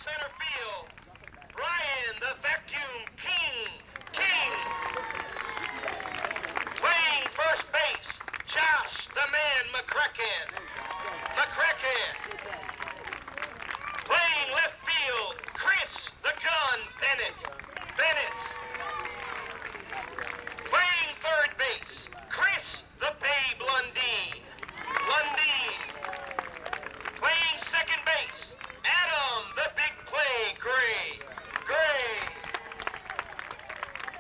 center field, Brian the Vacuum King. Playing first base, Josh the Man Mccracken. Playing left field, Chris the Gun Bennett. Playing third base, Chris the Babe Lundeen. Playing second base, Adam the Big Play Gray.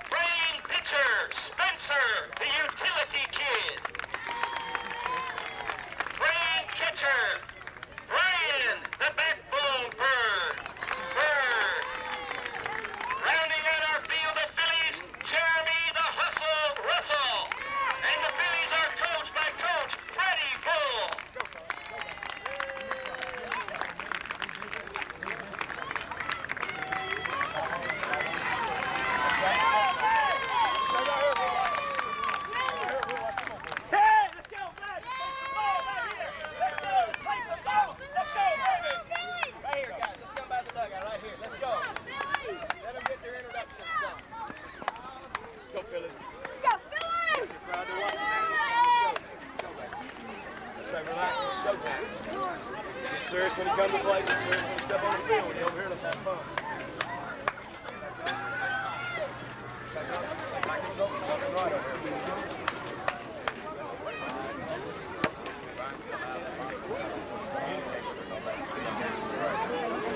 Playing pitcher, Spencer the Utility Kid. Playing catcher, Brian the Backbone Bird. Rounding out our field of Phillies, Jeremy the Hustle Russell. And the Phillies are coached by Coach Freddie Bull. Serious when you come to play, get serious when you step on the field. When you're over here, let's have fun.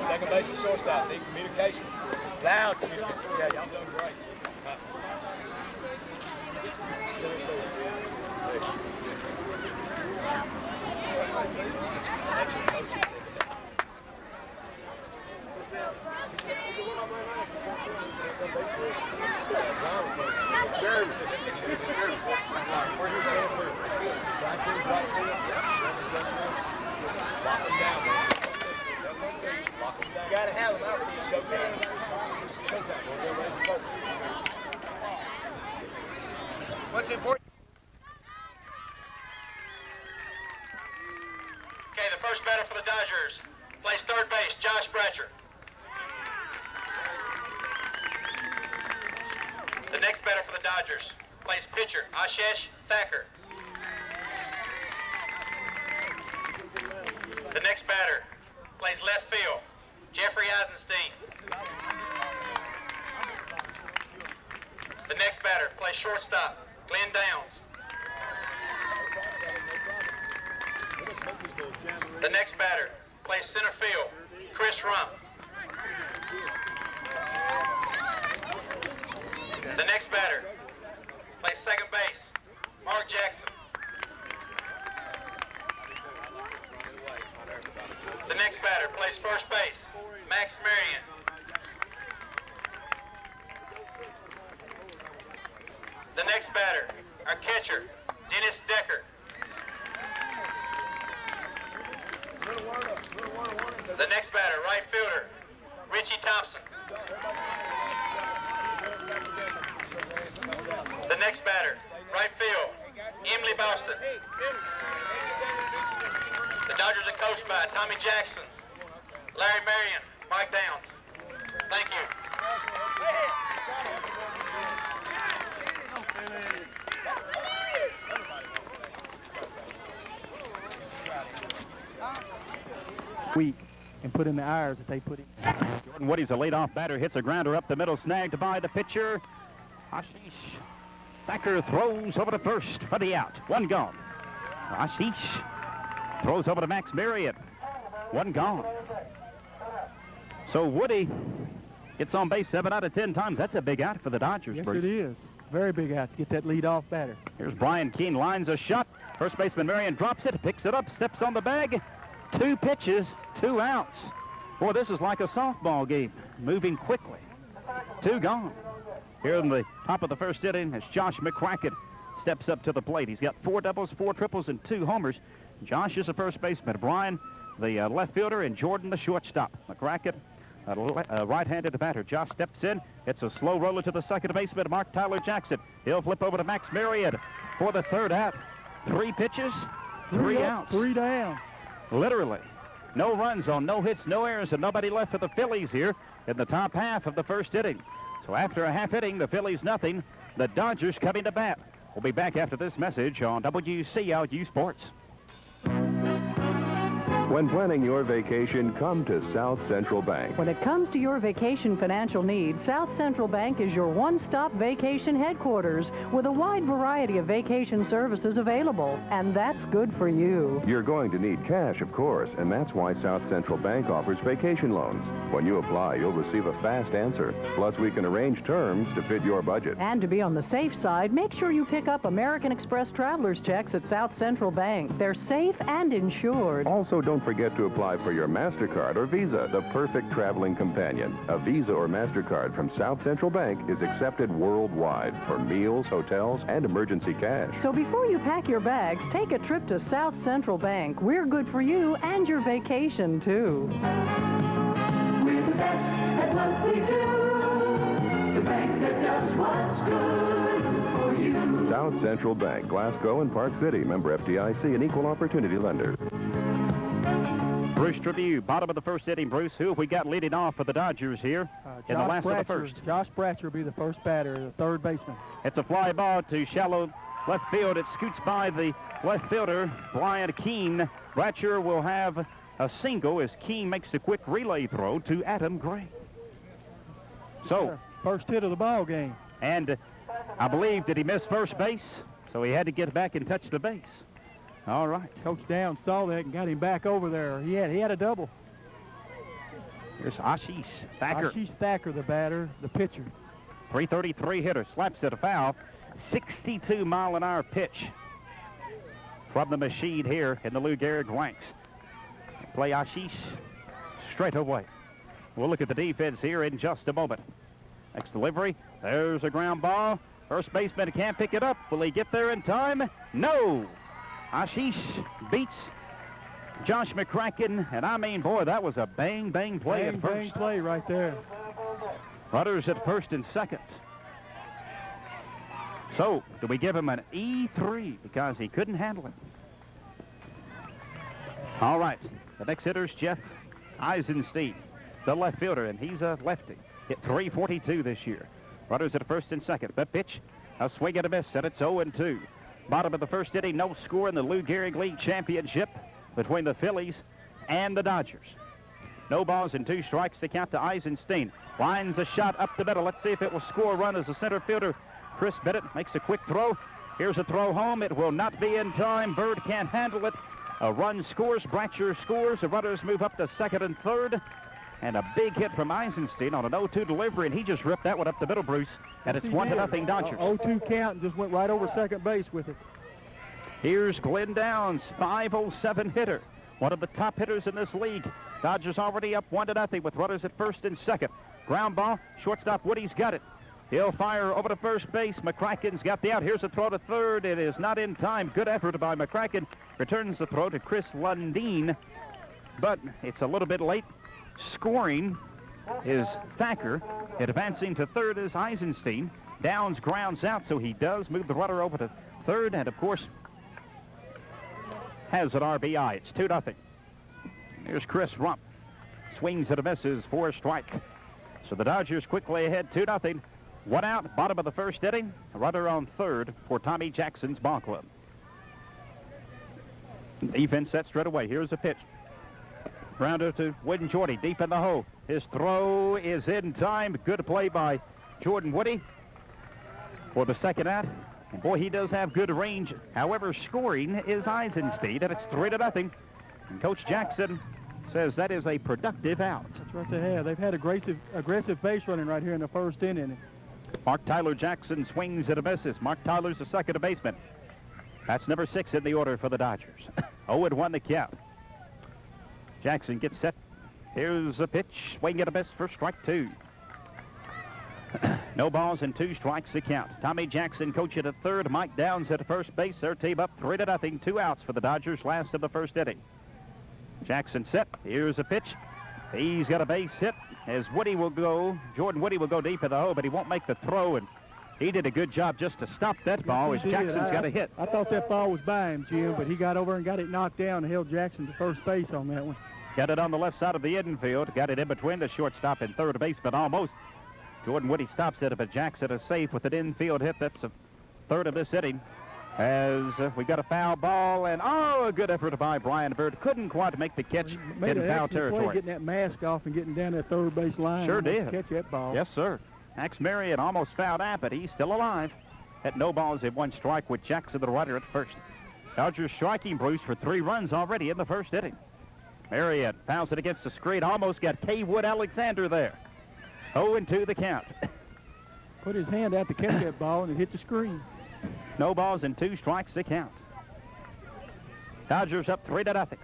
Second base and shortstop, need communication. Loud communication. Yeah, y'all doing great. You gotta have them out for you. Showtime. What's important? Okay, the first batter for the Dodgers plays third base, Josh Bratcher. The next batter for the Dodgers plays pitcher, Ashish Thacker. The next batter plays left field, Jeffrey Eisenstein. The next batter plays shortstop, Glenn Downs. The next batter plays center field, Chris Rump. The next batter plays second base, Mark Jackson. The next batter plays first base, Max Marion. The next batter, our catcher, Dennis Decker. The next batter, right fielder, Richie Thompson. The next batter, right field, Emily Boston. The Dodgers are coached by Tommy Jackson, Larry Marion, Mike Downs. Thank you. Week and put in the hours that they put in. Jordan Woody's a leadoff batter, hits a grounder up the middle, snagged by the pitcher. Ashish Thacker throws over to first for the out. One gone. Ashish throws over to Max Marriott. One gone. So Woody gets on base 7 out of 10 times. That's a big out for the Dodgers, Yes, Bruce. it is. Very big out to get that leadoff batter. Here's Brian Keene, lines a shot. First baseman Marion drops it, picks it up, steps on the bag. 2 pitches, 2 outs. Boy, this is like a softball game, moving quickly. 2 gone. Here in the top of the first inning as Josh Mccracken steps up to the plate. He's got 4 doubles, 4 triples, and 2 homers. Josh is the first baseman. Brian, the left fielder, and Jordan, the shortstop. Mccracken, a right-handed batter. Josh steps in. It's a slow roller to the second baseman, Mark Tyler Jackson. He'll flip over to Max Marriott for the third out. 3 pitches, 3 outs. 3 down. Literally. No runs on no hits, no errors, and nobody left for the Phillies here in the top half of the first inning. So after a half inning, the Phillies nothing, the Dodgers coming to bat. We'll be back after this message on WCLU Sports. When planning your vacation, come to South Central Bank. When it comes to your vacation financial needs, South Central Bank is your one-stop vacation headquarters with a wide variety of vacation services available, and that's good for you. You're going to need cash, of course, and that's why South Central Bank offers vacation loans. When you apply, you'll receive a fast answer. Plus, we can arrange terms to fit your budget. And to be on the safe side, make sure you pick up American Express traveler's checks at South Central Bank. They're safe and insured. Also, don't forget to apply for your MasterCard or Visa, the perfect traveling companion. A Visa or MasterCard from South Central Bank is accepted worldwide for meals, hotels, and emergency cash. So before you pack your bags, take a trip to South Central Bank. We're good for you and your vacation, too. We're the best at what we do. The bank that does what's good for you. South Central Bank, Glasgow and Park City. Member FDIC, an equal opportunity lender. Bruce Tribune, bottom of the first inning. Bruce, who have we got leading off for the Dodgers here in the last of the first? Josh Bratcher will be the first batter, the third baseman. It's a fly ball to shallow left field. It scoots by the left fielder, Brian Keene. Bratcher will have a single as Keene makes a quick relay throw to Adam Gray. So, first hit of the ball game. And I believe, did he miss first base? So he had to get back and touch the base. All right. Coach Downs saw that and got him back over there. He had a double. Here's Ashish Thacker. Ashish Thacker, the batter, the pitcher. 333 hitter, slaps it a foul. 62-mile-an-hour pitch from the machine here in the Lou Gehrig ranks. Play Ashish straight away. We'll look at the defense here in just a moment. Next delivery, there's a ground ball. First baseman can't pick it up. Will he get there in time? No. Ashish beats Josh Mccracken, and I mean, boy, that was a bang-bang play at first. Bang play right there. Runners at first and second. So, do we give him an E3 because he couldn't handle it? All right, the next hitter's Jeff Eisenstein, the left fielder, and he's a lefty. Hit .342 this year. Runners at first and second. The pitch, a swing and a miss, and it's 0-2. Bottom of the first inning, no score in the Lou Gehrig League Championship between the Phillies and the Dodgers. No balls and 2 strikes to count to Eisenstein. Lines a shot up the middle. Let's see if it will score a run as the center fielder, Chris Bennett, makes a quick throw. Here's a throw home. It will not be in time. Bird can't handle it. A run scores. Bratcher scores. The runners move up to second and third. And a big hit from Eisenstein on an 0-2 delivery, and he just ripped that one up the middle, Bruce. And it's 1-0 Dodgers. 0-2 count and just went right over second base with it. Here's Glenn Downs, 507 hitter. One of the top hitters in this league. Dodgers already up 1-0 with runners at first and second. Ground ball, shortstop Woody's got it. He'll fire over to first base. McCracken's got the out. Here's a throw to third. It is not in time. Good effort by McCracken. Returns the throw to Chris Lundeen. But it's a little bit late. Scoring is Thacker. Advancing to third is Eisenstein. Downs grounds out, so he does move the runner over to third, and of course has an RBI. It's 2-0. Here's Chris Rump. Swings and a misses for a strike. So the Dodgers quickly ahead 2-0. 1 out, bottom of the first inning. A runner on third for Tommy Jackson's ball club. Defense set straight away. Here's a pitch. Grounder to Wooden Jordy, deep in the hole. His throw is in time. Good play by Jordan Woody for the second out. And boy, he does have good range. However, scoring is Eisenstein, and it's 3-0. And Coach Jackson says that is a productive out. That's right they have. They've had aggressive base running right here in the first inning. Mark Tyler Jackson swings and a misses. Mark Tyler's the second baseman. That's number 6 in the order for the Dodgers. 0-1 the count. Jackson gets set. Here's a pitch. Swing and a miss for strike 2. No balls and 2 strikes to count. Tommy Jackson coaching at third. Mike Downs at first base. Their team up 3-0. 2 outs for the Dodgers last of the first inning. Jackson set. Here's a pitch. He's got a base hit as Woody will go. Jordan Woody will go deep in the hole, but he won't make the throw, and he did a good job just to stop that ball as Jackson's got a hit. I thought that ball was by him, Jim, but he got over and got it knocked down and held Jackson to first base on that one. Got it on the left side of the infield. Got it in between the shortstop and third baseman almost. Jordan Woody stops it, but Jackson is safe with an infield hit. That's the third of this inning. As we got a foul ball, and a good effort by Brian Bird. Couldn't quite make the catch in foul territory. Play, getting that mask off and getting down that third base line. Sure did. Catch that ball. Yes, sir. Max Marion almost fouled out, but he's still alive. At no balls in one strike with Jackson, the runner, at first. Dodgers striking Bruce for 3 runs already in the first inning. Marion fouls it against the screen. Almost got Kaywood Alexander there. 0-2 the count. Put his hand out to catch that ball, and it hit the screen. No balls and 2 strikes the count. Dodgers up 3-0.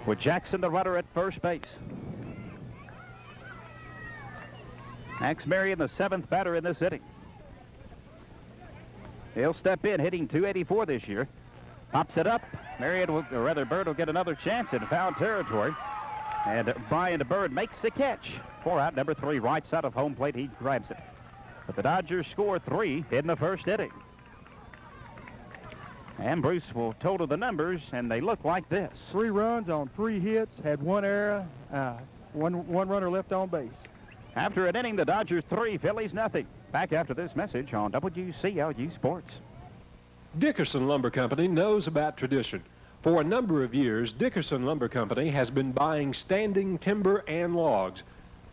With Jackson, the runner, at first base. Max Marion, the 7th batter in this inning. He'll step in, hitting .284 this year. Pops it up. Marion, will, or rather Bird, will get another chance in foul territory. And Brian Bird makes the catch. 4 out, number 3, right side of home plate. He grabs it. But the Dodgers score 3 in the first inning. And Bruce will total the numbers, and they look like this. 3 runs on 3 hits, had 1 error, one runner left on base. After an inning, the Dodgers 3, Phillies nothing. Back after this message on WCLU Sports. Dickerson Lumber Company knows about tradition. For a number of years, Dickerson Lumber Company has been buying standing timber and logs.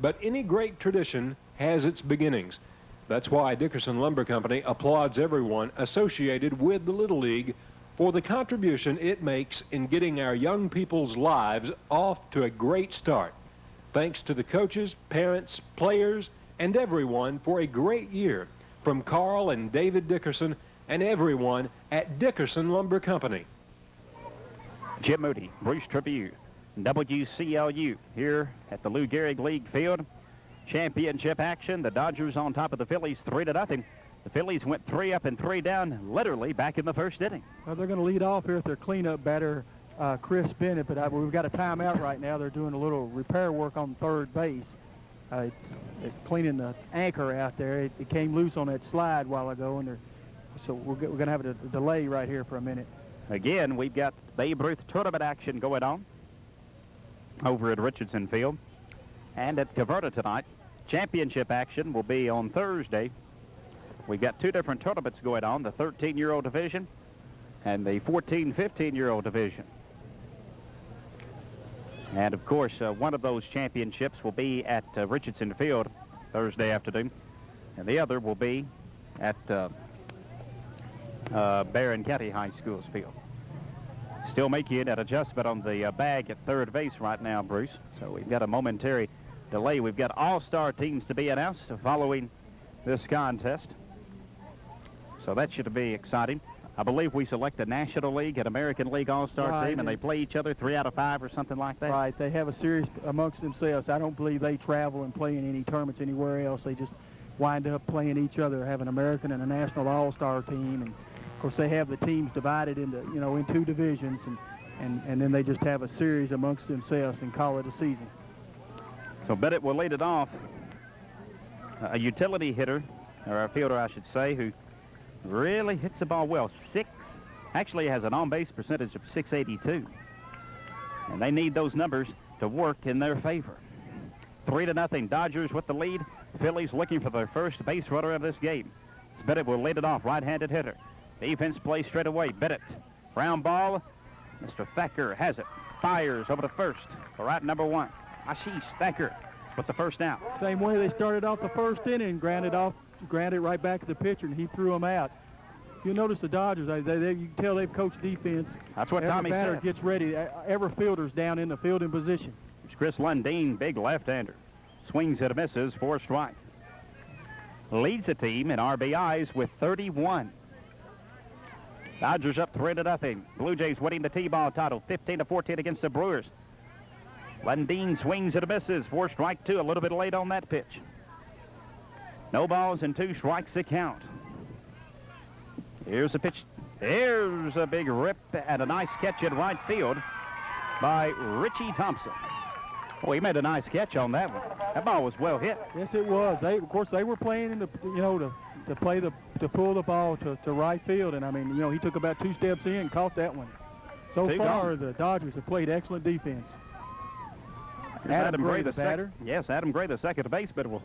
But any great tradition has its beginnings. That's why Dickerson Lumber Company applauds everyone associated with the Little League for the contribution it makes in getting our young people's lives off to a great start. Thanks to the coaches, parents, players, and everyone for a great year. From Carl and David Dickerson and everyone at Dickerson Lumber Company. Jim Moody, Bruce Tribune, WCLU here at the Lou Gehrig League Field. Championship action. The Dodgers on top of the Phillies 3-0. The Phillies went 3 up and 3 down, literally back in the first inning. Well, they're going to lead off here with their cleanup batter, Chris Bennett, but we've got a timeout right now. They're doing a little repair work on third base. It's cleaning the anchor out there. It came loose on that slide a while ago, and so we're going to have a delay right here for a minute. Again, we've got Babe Ruth tournament action going on over at Richardson Field. And at Caverta tonight, championship action will be on Thursday. We've got 2 different tournaments going on, the 13-year-old division and the 14-15-year-old division. And, of course, one of those championships will be at Richardson Field Thursday afternoon, and the other will be at Barron County High School's field. Still making an adjustment on the bag at third base right now, Bruce. So we've got a momentary delay. We've got all-star teams to be announced following this contest. So that should be exciting. I believe we select a National League and American League all-star team, and they play each other 3 out of 5 or something like that. Right. They have a series amongst themselves. I don't believe they travel and play in any tournaments anywhere else. They just wind up playing each other, have an American and a National all-star team. And, of course, they have the teams divided into, in 2 divisions, and then they just have a series amongst themselves and call it a season. So Bennett will lead it off. A utility hitter, or a fielder, I should say, who really hits the ball well. Actually has an on-base percentage of .682. And they need those numbers to work in their favor. 3-0, Dodgers with the lead. Phillies looking for their first base runner of this game. Bennett will lead it off, right-handed hitter. Defense plays straight away. Bennett, ground ball. Mr. Thacker has it. Fires over to first for out number 1. Ashish Thacker with the first out. Same way they started off the first inning, grounded right back to the pitcher, and he threw him out. You notice the Dodgers, you can tell they've coached defense. That's what Tommy said. Every batter gets ready. Every fielder's down in the fielding position. It's Chris Lundeen, big left-hander. Swings and misses for a strike. Leads the team in RBIs with 31. Dodgers up 3-0. Blue Jays winning the T-ball title, 15-14 against the Brewers. Lundeen swings and misses for strike 2, a little bit late on that pitch. No balls and 2 strikes to count. Here's a pitch. There's a big rip and a nice catch in right field by Richie Thompson. Oh, he made a nice catch on that one. That ball was well hit. Yes, it was. Of course, they were playing in the, to pull the ball to right field, and I mean, he took about 2 steps in and caught that one. So Two far, gone. the Dodgers have played excellent defense. Here's Adam Gray, the sec- batter. Yes, Adam Gray, the second baseman, will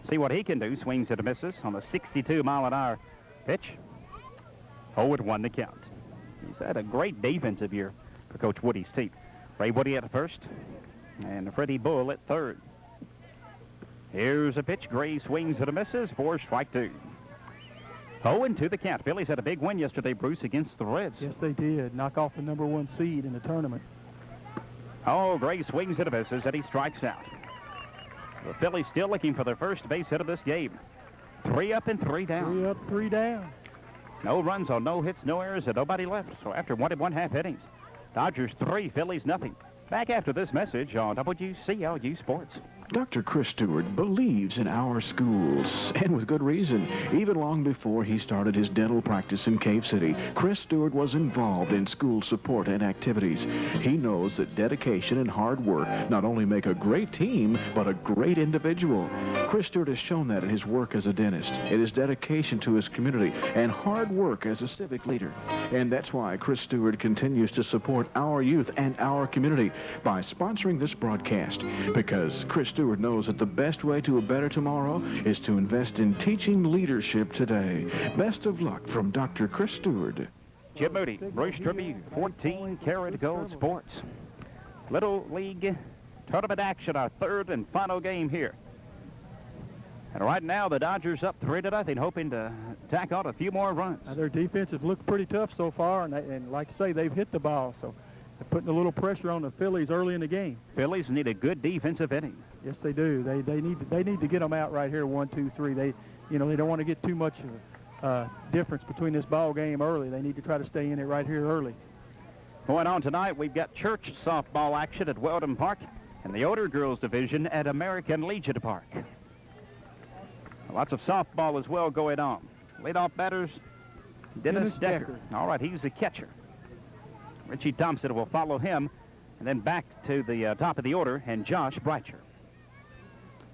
see what he can do. Swings and misses on the 62-mile-an-hour pitch. 0-1 the count. He's had a great defensive year for Coach Woody's team. Ray Woody at first, and Freddie Bull at third. Here's a pitch. Gray swings and misses for strike two. 0-2 the count. Phillies had a big win yesterday, Bruce, against the Reds. Yes, they did. Knock off the #1 seed in the tournament. Oh, Gray swings and misses, and he strikes out. The Phillies still looking for their first base hit of this game. 3 up and 3 down. 3 up, 3 down. No runs on no hits, no errors, and nobody left. So after 1 1/2 innings, Dodgers 3, Phillies nothing. Back after this message on WCLU Sports. Dr. Chris Stewart believes in our schools, and with good reason. Even long before he started his dental practice in Cave City, Chris Stewart was involved in school support and activities. He knows that dedication and hard work not only make a great team, but a great individual. Chris Stewart has shown that in his work as a dentist, in his dedication to his community, and hard work as a civic leader. And that's why Chris Stewart continues to support our youth and our community by sponsoring this broadcast, because Chris Stewart knows that the best way to a better tomorrow is to invest in teaching leadership today. Best of luck from Dr. Chris Stewart. Jim Moody, Bruce Tribune, 14 Karat Gold Sports. Little League tournament action, our third and final game here. And right now, the Dodgers up 3-0, hoping to tack on a few more runs. Their defense has looked pretty tough so far, and like I say, they've hit the ball, so they're putting a little pressure on the Phillies early in the game. Phillies need a good defensive inning. Yes, they do. They need to get them out right here, 1, 2, 3. They don't want to get too much difference between this ball game early. They need to try to stay in it right here early. Going on tonight, we've got church softball action at Weldon Park and the older girls division at American Legion Park. Lots of softball as well going on. Leadoff batters, Dennis Decker. All right, he's the catcher. Richie Thompson will follow him, and then back to the top of the order, and Josh Bratcher.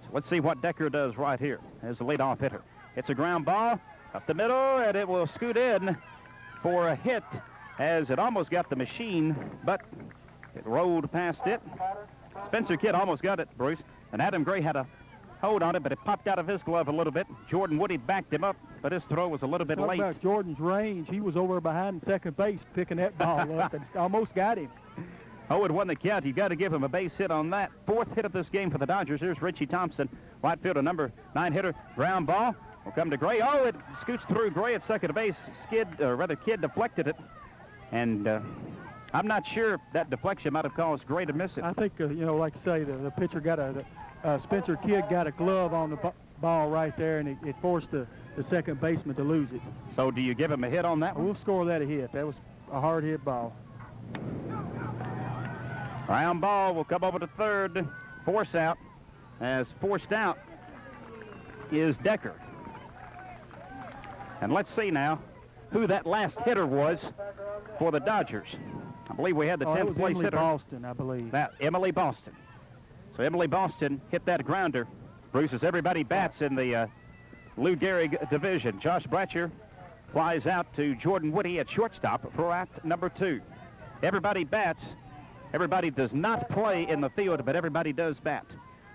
So let's see what Decker does right here as the leadoff hitter. It's a ground ball up the middle, and it will scoot in for a hit as it almost got the machine, but it rolled past it. Spencer Kidd almost got it, Bruce, and Adam Gray had a hold on it, but it popped out of his glove a little bit. Jordan Woody backed him up, but his throw was a little bit Talk late. about Jordan's range. He was over behind second base picking that ball up and almost got him. 0-1 the count. You've got to give him a base hit on that. Fourth hit of this game for the Dodgers. Here's Richie Thompson, right fielder, number 9 hitter. Ground ball will come to Gray. Oh, it scoots through Gray at second base. Kidd deflected it. And I'm not sure if that deflection might have caused Gray to miss it. I think, like I say, the pitcher got Spencer Kidd got a glove on the ball right there, and it forced the second baseman to lose it. So do you give him a hit on that one? We'll score that a hit. That was a hard hit ball. Ground ball will come over to third. Force out. As forced out is Decker. And let's see now who that last hitter was for the Dodgers. I believe we had the 10th place Emily hitter. Boston, I believe. Emily Boston. So Emily Boston hit that grounder. Bruce, as everybody bats in the Lou Gehrig division. Josh Bratcher flies out to Jordan Woody at shortstop for at number 2. Everybody bats. Everybody does not play in the field, but everybody does bat.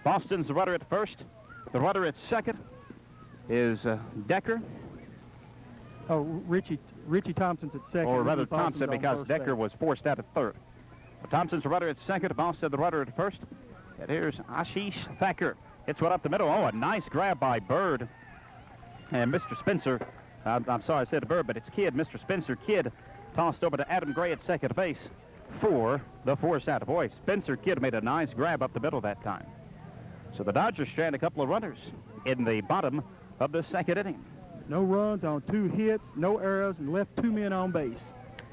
Boston's the runner at first. The runner at second is Decker. Oh, Richie Thompson's at second. Or rather Richie Boston's Thompson, on because first Decker base. was forced out at third. Well, Thompson's the runner at second. Boston the runner at first. And here's Ashish Thacker. Hits one up the middle. Oh, a nice grab by Bird. And Mr. Spencer, I'm sorry I said Bird, but it's Kidd. Mr. Spencer Kidd tossed over to Adam Gray at second base for the force out. Boy, Spencer Kidd made a nice grab up the middle that time. So the Dodgers strand a couple of runners in the bottom of the second inning. No runs on 2 hits, no errors, and left 2 men on base.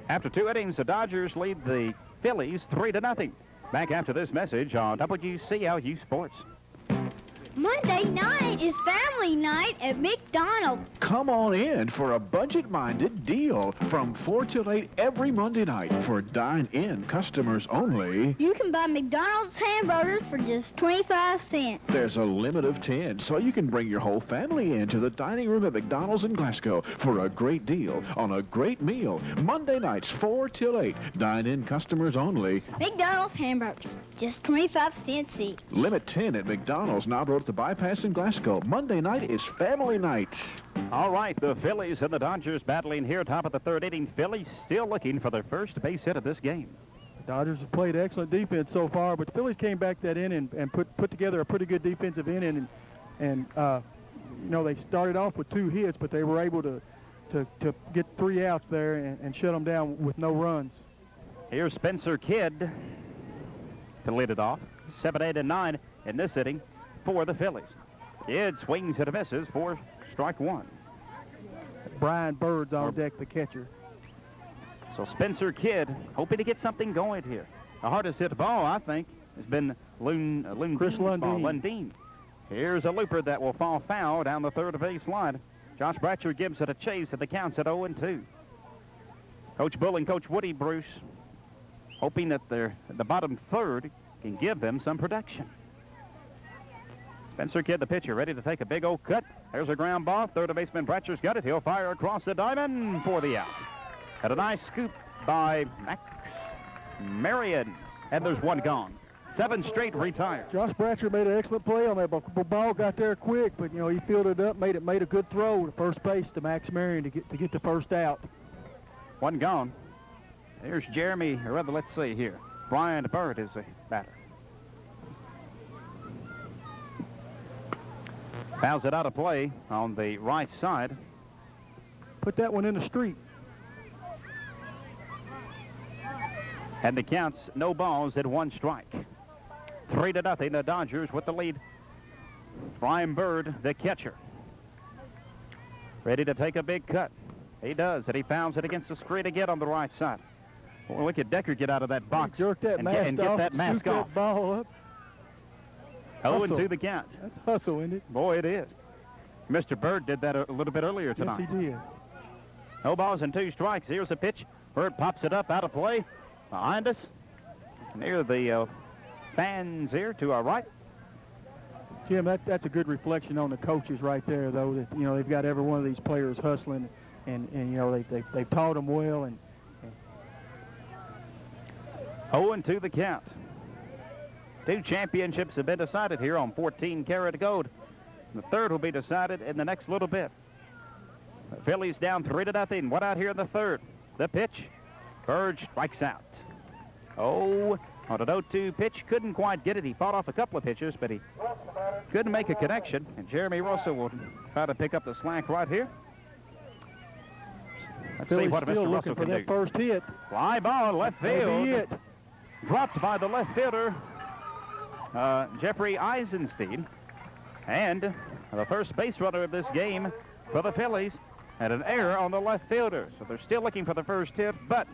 After 2 innings, the Dodgers lead the Phillies 3-0. Back after this message on WCLU Sports. Monday night is family night at McDonald's. Come on in for a budget-minded deal from 4 till 8 every Monday night for dine-in customers only. You can buy McDonald's hamburgers for just 25 cents. There's a limit of 10, so you can bring your whole family into the dining room at McDonald's in Glasgow for a great deal on a great meal. Monday nights, 4 till 8. Dine-in customers only. McDonald's hamburgers, just 25 cents each. Limit 10 at McDonald's, now at the bypass in Glasgow. Monday night is family night. All right, the Phillies and the Dodgers battling here, top of the third inning. Phillies still looking for their first base hit of this game. The Dodgers have played excellent defense so far, but the Phillies came back that inning and put together a pretty good defensive inning. And you know, they started off with 2 hits, but they were able to get 3 outs there and shut them down with no runs. Here's Spencer Kidd to lead it off. 7, 8, and 9 in this inning for the Phillies. Kidd swings and misses for strike 1. Brian Bird's on deck, the catcher. So Spencer Kidd hoping to get something going here. The hardest hit ball, I think, has been Chris Lundeen. Here's a looper that will fall foul down the third base line. Josh Bratcher gives it a chase at the counts at 0-2. Coach Bull and Coach Woody Bruce hoping that the bottom third can give them some production. Spencer Kidd, the pitcher, ready to take a big old cut. There's a ground ball. Third baseman Bratcher's got it. He'll fire across the diamond for the out. And a nice scoop by Max Marion. And there's one gone. 7 straight retired. Josh Bratcher made an excellent play on that ball. The ball got there quick, but, you know, he fielded it up, made a good throw to first base to Max Marion to get the first out. One gone. There's Jeremy, or rather, let's see here. Brian Bird is the batter. Fouls it out of play on the right side. Put that one in the street. And the count's no balls at 1 strike. 3-0, the Dodgers with the lead. Brian Bird, the catcher. Ready to take a big cut. He does, and he fouls it against the screen again on the right side. Boy, look at Decker get out of that box jerk that and mask get off, that mask off. That ball up. 0-2 the count. That's hustle, isn't it? Boy, it is. Mr. Bird did that a little bit earlier tonight. Yes, he did. No balls and 2 strikes. Here's a pitch. Bird pops it up out of play. Behind us, near the fans here to our right. Jim, that's a good reflection on the coaches right there, though. That, you know, they've got every one of these players hustling, and you know they've taught them well. And 0-2 the count. 2 championships have been decided here on 14-karat gold. The third will be decided in the next little bit. The Phillies down 3-0. One out here in the third. The pitch. Bird strikes out. Oh, on an 0-2 pitch, couldn't quite get it. He fought off a couple of pitches, but he couldn't make a connection. And Jeremy Russell will try to pick up the slack right here. Let's see what Mr. Russell can do. That first hit. Fly ball, left field. It. Dropped by the left fielder, Jeffrey Eisenstein. And the first base runner of this game for the Phillies had an error on the left fielder. So they're still looking for the first hit, but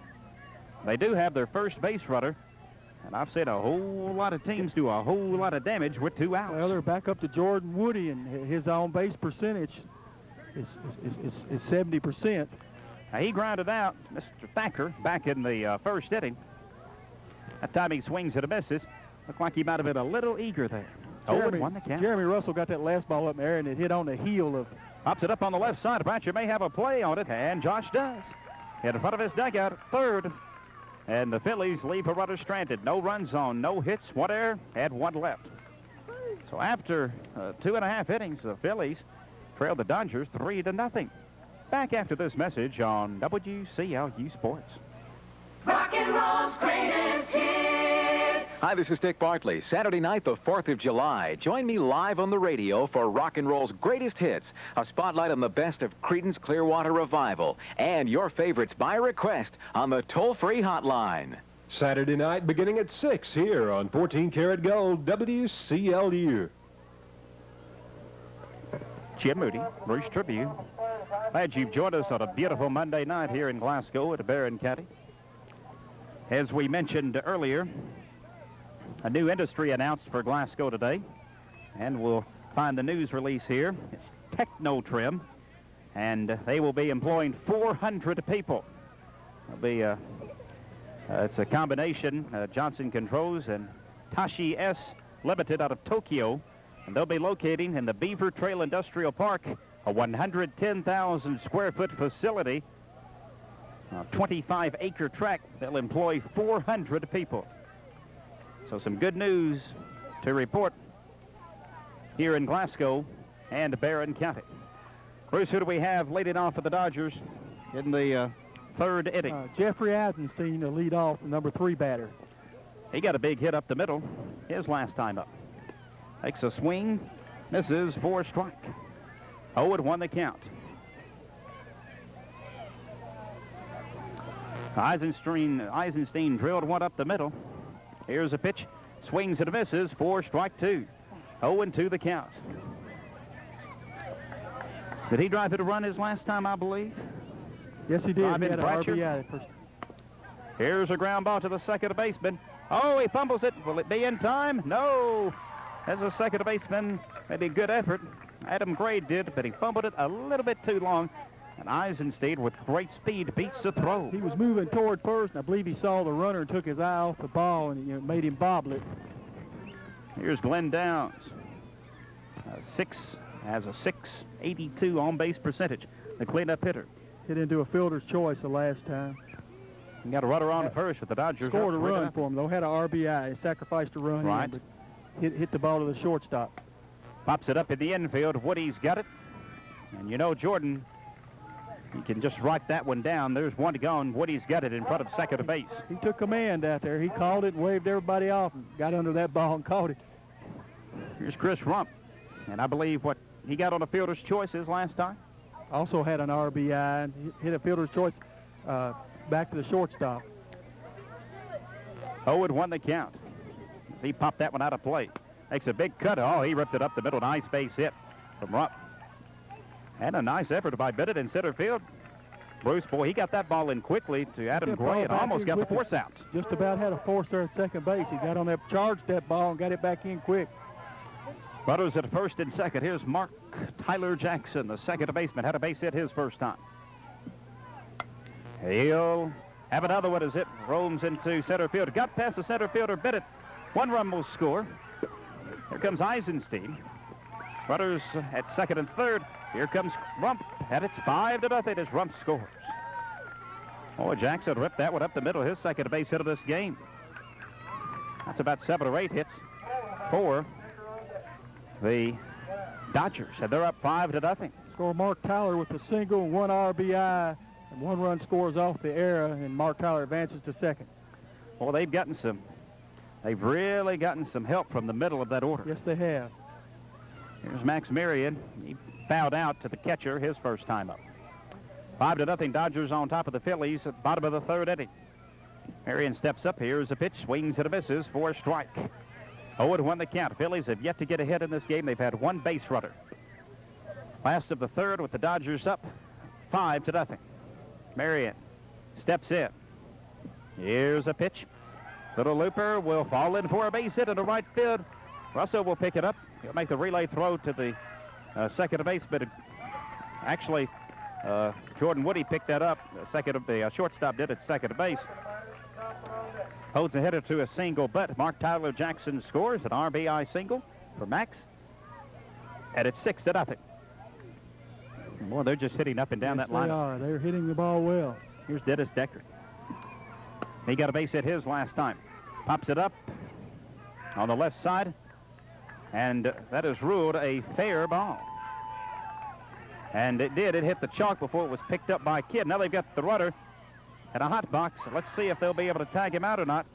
they do have their first base runner. And I've seen a whole lot of teams do a whole lot of damage with 2 outs. Well, they're back up to Jordan Woody, and his on-base percentage is 70%. Now, he grounded out Mr. Thacker back in the first inning. That time he swings and misses. Looked like he might have been a little eager there. Jeremy Russell got that last ball up in the air, and it hit on the heel of... Pops it up on the left side. Bratcher may have a play on it, and Josh does. In front of his dugout at third. And the Phillies leave a runner stranded. No runs on, no hits, 1 error, and 1 left. So after 2.5 innings, the Phillies trailed the Dodgers 3-0. Back after this message on WCLU Sports. Rock and roll's greatest hits. Hi, this is Dick Bartley. Saturday night, the 4th of July. Join me live on the radio for Rock and Roll's Greatest Hits, a spotlight on the best of Creedence Clearwater Revival, and your favorites by request on the toll-free hotline. Saturday night beginning at 6 here on 14-karat gold WCLU. Jim Moody, Bruce Tribune. Glad you've joined us on a beautiful Monday night here in Glasgow at Barron County. As we mentioned earlier, a new industry announced for Glasgow today, and we'll find the news release here. It's Techno Trim, and they will be employing 400 people. It'll be it's a combination, Johnson Controls and Tashi S Limited out of Tokyo, and they'll be locating in the Beaver Trail Industrial Park, a 110,000 square foot facility, a 25-acre tract. They'll employ 400 people. So some good news to report here in Glasgow and Barron County. Bruce, who do we have leading off for the Dodgers in the third inning? Jeffrey Eisenstein, the lead off, number 3 batter. He got a big hit up the middle his last time up. Takes a swing, misses for a strike. 0-1 the count. Eisenstein drilled one up the middle. Here's a pitch. Swings and misses for strike 2. 0-2 the count. Did he drive it a run his last time, I believe? Yes, he did. Drive He in had an Bratcher. RBI. Here's a ground ball to the second baseman. Oh, he fumbles it. Will it be in time? No. As a second baseman, maybe a good effort. Adam Gray did, but he fumbled it a little bit too long. And Eisenstein, with great speed, beats the throw. He was moving toward first, and I believe he saw the runner and took his eye off the ball, and it made him bobble it. Here's Glenn Downs. Has a 682 on-base percentage. The cleanup hitter. Hit into a fielder's choice the last time. He got a runner on first with the Dodgers. Scored a run for him, though. Had an RBI. He sacrificed a run. Right. But hit the ball to the shortstop. Pops it up in the infield. Woody's got it. And you know, Jordan, you can just write that one down. There's one gone. Woody's got it in front of second base. He took command out there. He called it and waved everybody off and got under that ball and caught it. Here's Chris Rump. And I believe what he got on a fielder's choice his last time. Also had an RBI and hit a fielder's choice back to the shortstop. 0-1 the count. As he popped that one out of play. Makes a big cut. Oh, he ripped it up the middle. Nice base hit from Rump. And a nice effort by Bennett in center field. Bruce, boy, he got that ball in quickly to Adam Gray and almost got the force out. Just about had a force there at second base. He got on there, charged that ball, and got it back in quick. Runners at first and second. Here's Mark Tyler Jackson, the second baseman. Had a base hit his first time. He'll have another one as it roams into center field. Got past the center fielder, Bennett. 1 run will score. Here comes Eisenstein. Runners at second and third. Here comes Rump, and it's 5-0 as Rump scores. Oh, Jackson ripped that one up the middle. His second base hit of this game. That's about 7 or 8 hits for the Dodgers, and they're up 5-0. Score Mark Tyler with a single and 1 RBI, and 1 run scores off the error, and Mark Tyler advances to second. Well, they've really gotten some help from the middle of that order. Yes, they have. Here's Max Marion. He fouled out to the catcher his first time up. 5-0 Dodgers on top of the Phillies at the bottom of the third inning. Marion steps up. Here's a pitch. Swings and a misses for a strike. 0-1 the count. Phillies have yet to get ahead in this game. They've had 1 base runner. Last of the third with the Dodgers up 5-0. Marion steps in. Here's a pitch. Little looper will fall in for a base hit in the right field. Russell will pick it up. He'll make the relay throw to the second base, but actually Jordan Woody picked that up. The shortstop did at second base. Holds the hitter to a single, but Mark Tyler Jackson scores an RBI single for Max, and it's 6-0. Boy, they're just hitting up and down that line. They're hitting the ball well. Here's Dennis Decker. He got a base hit his last time. Pops it up on the left side, and that is ruled a fair ball. And it did. It hit the chalk before it was picked up by Kidd. Now they've got the runner at a hot box. Let's see if they'll be able to tag him out or not.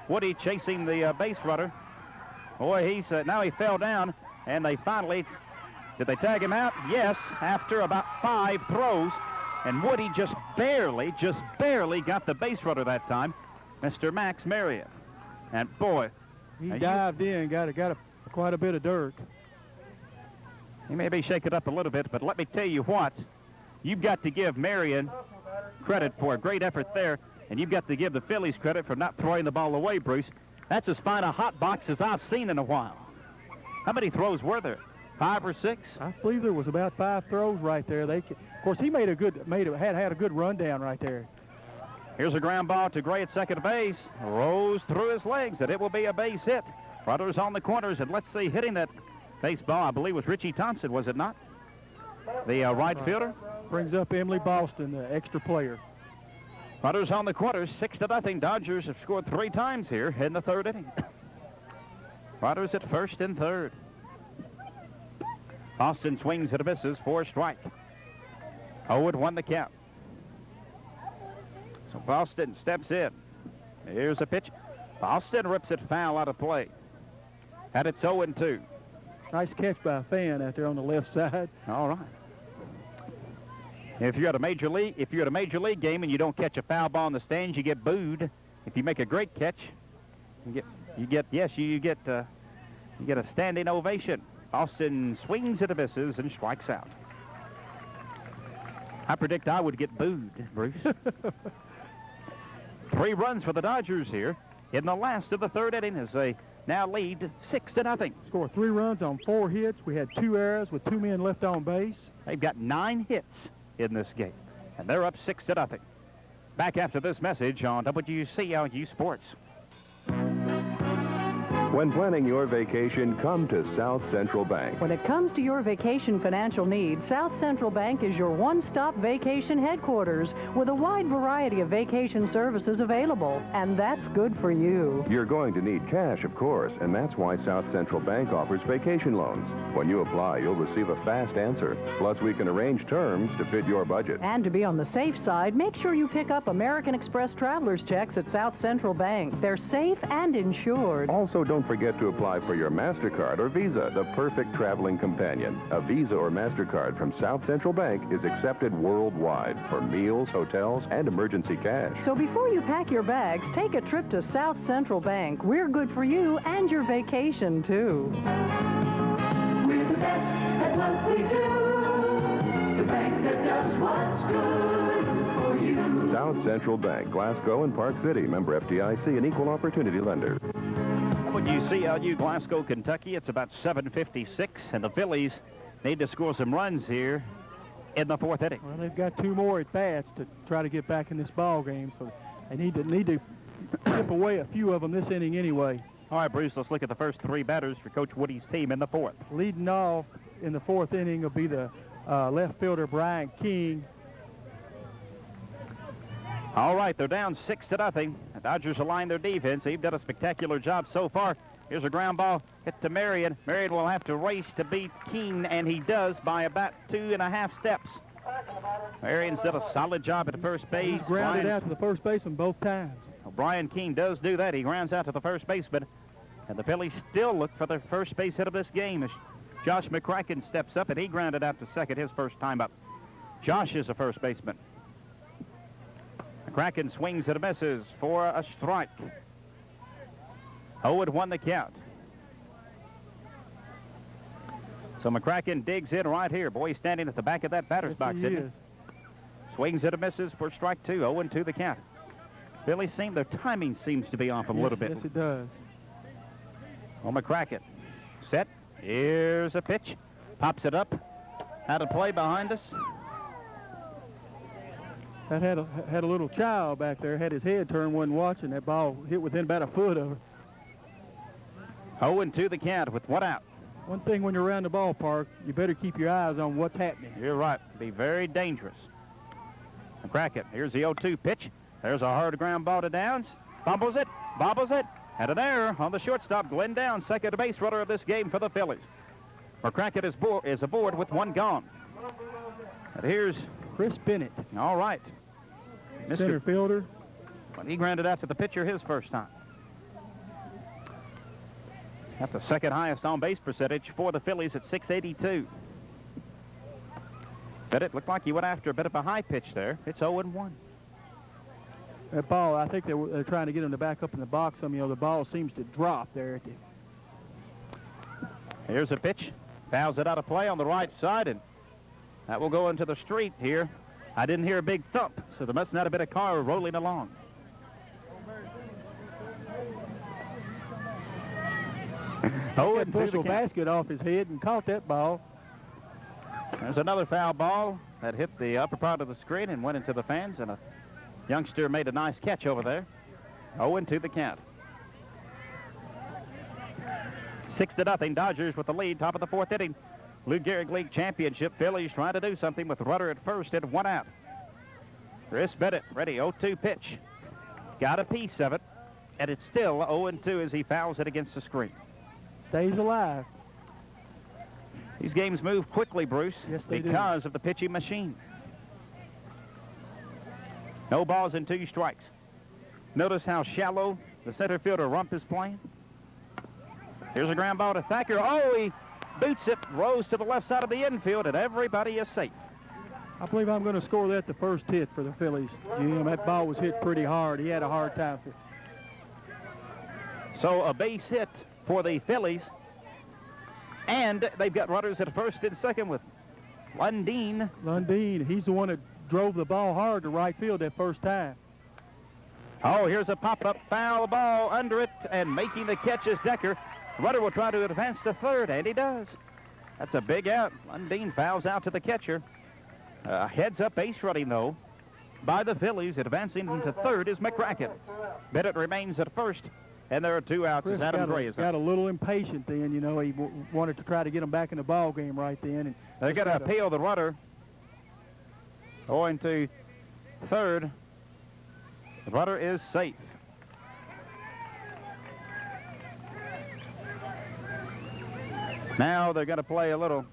Woody chasing the base runner. Boy, now he fell down, and they finally, did they tag him out? Yes, after about 5 throws. And Woody just barely got the base runner that time, Mr. Max Marion. And boy, he dived in, got quite a bit of dirt. He may be shaken up a little bit, but let me tell you what, you've got to give Marion credit for a great effort there, and you've got to give the Phillies credit for not throwing the ball away, Bruce. That's as fine a hot box as I've seen in a while. How many throws were there? 5 or 6? I believe there was about 5 throws right there. Of course, he had a good rundown right there. Here's a ground ball to Gray at second base. Rolls through his legs, and it will be a base hit. Runners on the corners, and let's see, hitting that baseball, I believe, was Richie Thompson, was it not? The right fielder. Brings up Emily Boston, the extra player. Runners on the corners, 6-0. Dodgers have scored 3 times here in the 3rd inning. Runners at first and third. Boston swings and misses for a strike. 0-1 the count. So Boston steps in. Here's a pitch. Boston rips it foul out of play. And it's 0-2. Nice catch by a fan out there on the left side. All right. If you're at a major league game and you don't catch a foul ball in the stands, you get booed. If you make a great catch, you get a standing ovation. Boston swings and misses and strikes out. I predict I would get booed, Bruce. 3 runs for the Dodgers here in the last of the 3rd inning as they now lead 6-0. Scored 3 runs on 4 hits. We had 2 errors with 2 men left on base. They've got 9 hits in this game, and they're up 6-0. Back after this message on WCLU Sports. When planning your vacation, come to South Central Bank. When it comes to your vacation financial needs, South Central Bank is your one-stop vacation headquarters with a wide variety of vacation services available, and that's good for you. You're going to need cash, of course, and that's why South Central Bank offers vacation loans. When you apply, you'll receive a fast answer. Plus, we can arrange terms to fit your budget. And to be on the safe side, make sure you pick up American Express traveler's checks at South Central Bank. They're safe and insured. Also, don't forget to apply for your MasterCard or Visa, the perfect traveling companion. A Visa or MasterCard from South Central Bank is accepted worldwide for meals, hotels, and emergency cash. So before you pack your bags, take a trip to South Central Bank. We're good for you and your vacation, too. We're the best at what we do. The bank that does what's good for you. South Central Bank, Glasgow and Park City. Member FDIC, an equal opportunity lender. WCLU Glasgow, Kentucky. It's about 7:56, and the Phillies need to score some runs here in the 4th inning. Well, they've got 2 more at bats to try to get back in this ball game, so they need to chip away a few of them this inning anyway. All right, Bruce, let's look at the first 3 batters for Coach Woody's team in the 4th. Leading off in the 4th inning will be the left fielder Brian King. All right, they're down 6-0. The Dodgers align their defense. They've done a spectacular job so far. Here's a ground ball hit to Marion. Marion will have to race to beat Keene, and he does by about 2.5 steps. Marion's done a solid job at the first base. He's grounded out to the first baseman both times. Well, Brian Keene does do that. He grounds out to the first baseman. And the Phillies still look for their first base hit of this game as Josh Mccracken steps up, and he grounded out to second his first time up. Josh is a first baseman. McCracken swings and misses for a strike. 0-1 the count. So McCracken digs in right here. Boy, he's standing at the back of that batter's box, isn't he? Swings and misses for strike 2. 0-2 the count. Phillies their timing seems to be off a little bit. Yes, it does. Well, McCracken set. Here's a pitch. Pops it up. Out of play behind us. That had a little child back there, had his head turned, wasn't watching. That ball hit within about a foot of her. 0-2 the count with 1 out. One thing when you're around the ballpark, you better keep your eyes on what's happening. You're right. Be very dangerous. McCracken, here's the 0-2 pitch. There's a hard ground ball to Downs. Bobbles it. Had an error on the shortstop. Glenn Downs, second base runner of this game for the Phillies. McCracken is aboard with 1 gone. And here's Chris Bennett. All right. Center fielder. When he grounded out to the pitcher his first time. Got the second highest on-base percentage for the Phillies at .682. Bennett looked like he went after a bit of a high pitch there. It's 0-1. That ball, I think they're trying to get him to back up in the box. The ball seems to drop there. Here's a pitch. Fouls it out of play on the right side, and that will go into the street here. I didn't hear a big thump, so there must not have been a car rolling along. Oh, and pushed the basket off his head and caught that ball. There's another foul ball that hit the upper part of the screen and went into the fans, and a youngster made a nice catch over there. 0-2 the count. 6-0, Dodgers with the lead, top of the fourth inning. Lou Gehrig League Championship. Phillies trying to do something with Rudder at first and 1 out. Chris Bennett ready, 0-2 pitch. Got a piece of it, and it's still 0-2 as he fouls it against the screen. Stays alive. These games move quickly, Bruce, yes, they because of the pitching machine. No balls and 2 strikes. Notice how shallow the center fielder Rump is playing. Here's a ground ball to Thacker. Oh, he boots it, rolls to the left side of the infield, and everybody is safe. I believe I'm going to score that the first hit for the Phillies. Jim, that ball was hit pretty hard. He had a hard time for it. So a base hit for the Phillies. And they've got runners at first and second with Lundeen. Lundeen, he's the one that drove the ball hard to right field that first time. Oh, here's a pop-up foul ball under it, and making the catch is Decker. Rudder will try to advance to third, and he does. That's a big out. Lundeen fouls out to the catcher. Heads-up base running, though, by the Phillies. Advancing into third is Mccracken. Bennett remains at first, and there are 2 outs as Adam Gray is got a little impatient then. You know, he wanted to try to get him back in the ball game right then. And they're going to appeal the Rudder. Going to third. The Rudder is safe. Now they're going to play a little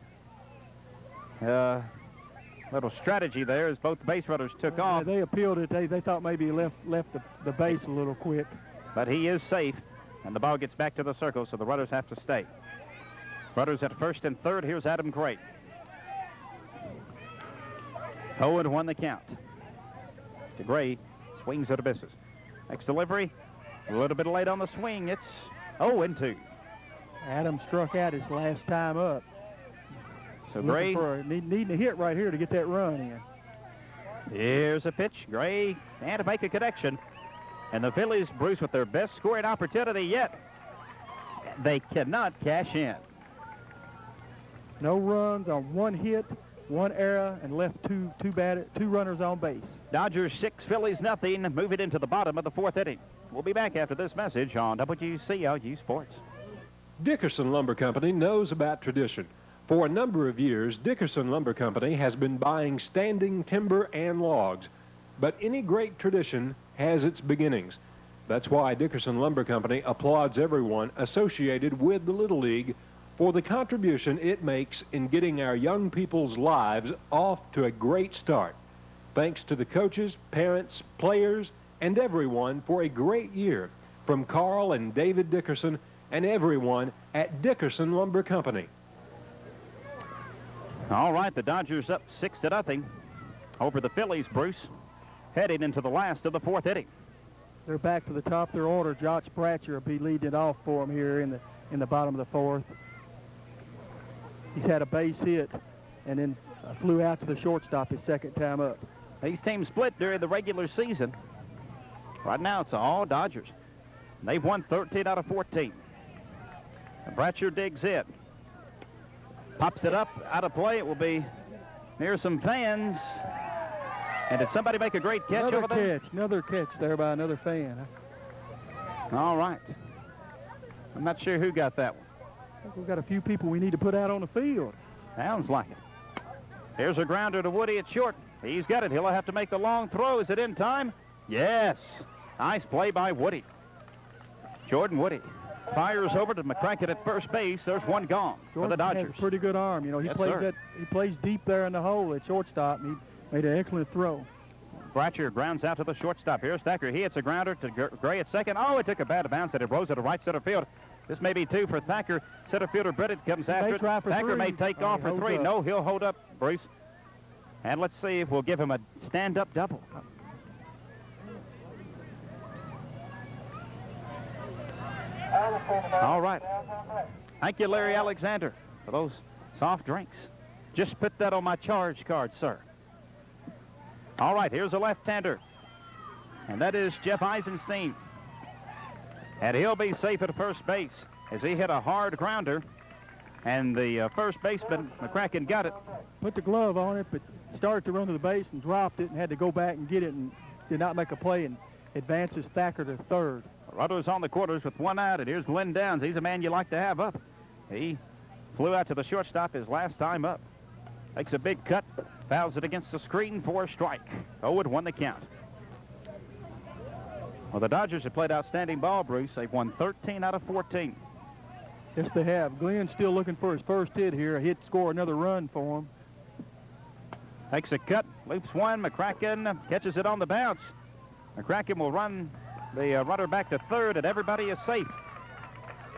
strategy there as both base runners took off. They appealed it. They thought maybe he left the base a little quick. But he is safe, and the ball gets back to the circle, so the runners have to stay. Runners at first and third. Here's Adam Gray. 0-1 the count. To Gray, swings at a misses. Next delivery, a little bit late on the swing. It's 0-2. Adam struck out his last time up. So Gray needing a hit right here to get that run in. Here's a pitch. Gray can't make a connection. And the Phillies, Bruce, with their best scoring opportunity yet, they cannot cash in. No runs on 1 hit, 1 error, and left two runners on base. Dodgers 6, Phillies nothing, moving into the bottom of the 4th inning. We'll be back after this message on WCLU Sports. Dickerson Lumber Company knows about tradition. For a number of years, Dickerson Lumber Company has been buying standing timber and logs. But any great tradition has its beginnings. That's why Dickerson Lumber Company applauds everyone associated with the Little League for the contribution it makes in getting our young people's lives off to a great start. Thanks to the coaches, parents, players, and everyone for a great year. From Carl and David Dickerson and everyone at Dickerson Lumber Company. All right, the Dodgers up 6-0 over the Phillies, Bruce, heading into the last of the 4th inning. They're back to the top of their order. Josh Bratcher will be leading it off for them here in the bottom of the 4th. He's had a base hit and then flew out to the shortstop his second time up. These teams split during the regular season. Right now it's all Dodgers. They've won 13 out of 14. And Bratcher digs in. Pops it up, out of play. It will be near some fans. And did somebody make a great catch over there? Another catch there by another fan. All right. I'm not sure who got that one. I think we've got a few people we need to put out on the field. Sounds like it. Here's a grounder to Woody at short. He's got it. He'll have to make the long throw. Is it in time? Yes. Nice play by Woody. Jordan Woody fires over to Mccracken at first base. There's one gone for the Dodgers. Has a pretty good arm. You know, he plays deep there in the hole at shortstop, and he made an excellent throw. Bratcher grounds out to the shortstop. Here's Thacker. He hits a grounder to Gray at second. Oh, it took a bad bounce, and it rose to right center field. This may be 2 for Thacker. Center fielder Bennett comes after it. Thacker may take off for 3. No, he'll hold up, Bruce. And let's see if we'll give him a stand-up double. All right. Thank you, Larry Alexander, for those soft drinks. Just put that on my charge card, sir. All right, here's a left-hander. And that is Jeff Eisenstein. And he'll be safe at first base. as he hit a hard grounder, and the first baseman, Mccracken, got it. Put the glove on it, but started to run to the base and dropped it and had to go back and get it and did not make a play and advances Thacker to third. Rudders on the quarters with one out, and here's Glenn Downs. He's a man you like to have up. He flew out to the shortstop his last time up. Makes a big cut, fouls it against the screen for a strike. 0-1 the count. Well, the Dodgers have played outstanding ball, Bruce. They've won 13 out of 14. Yes, they have. Glenn's still looking for his first hit here. A hit to score another run for him. Makes a cut, loops one. Mccracken catches it on the bounce. Mccracken will run the runner back to third, and everybody is safe.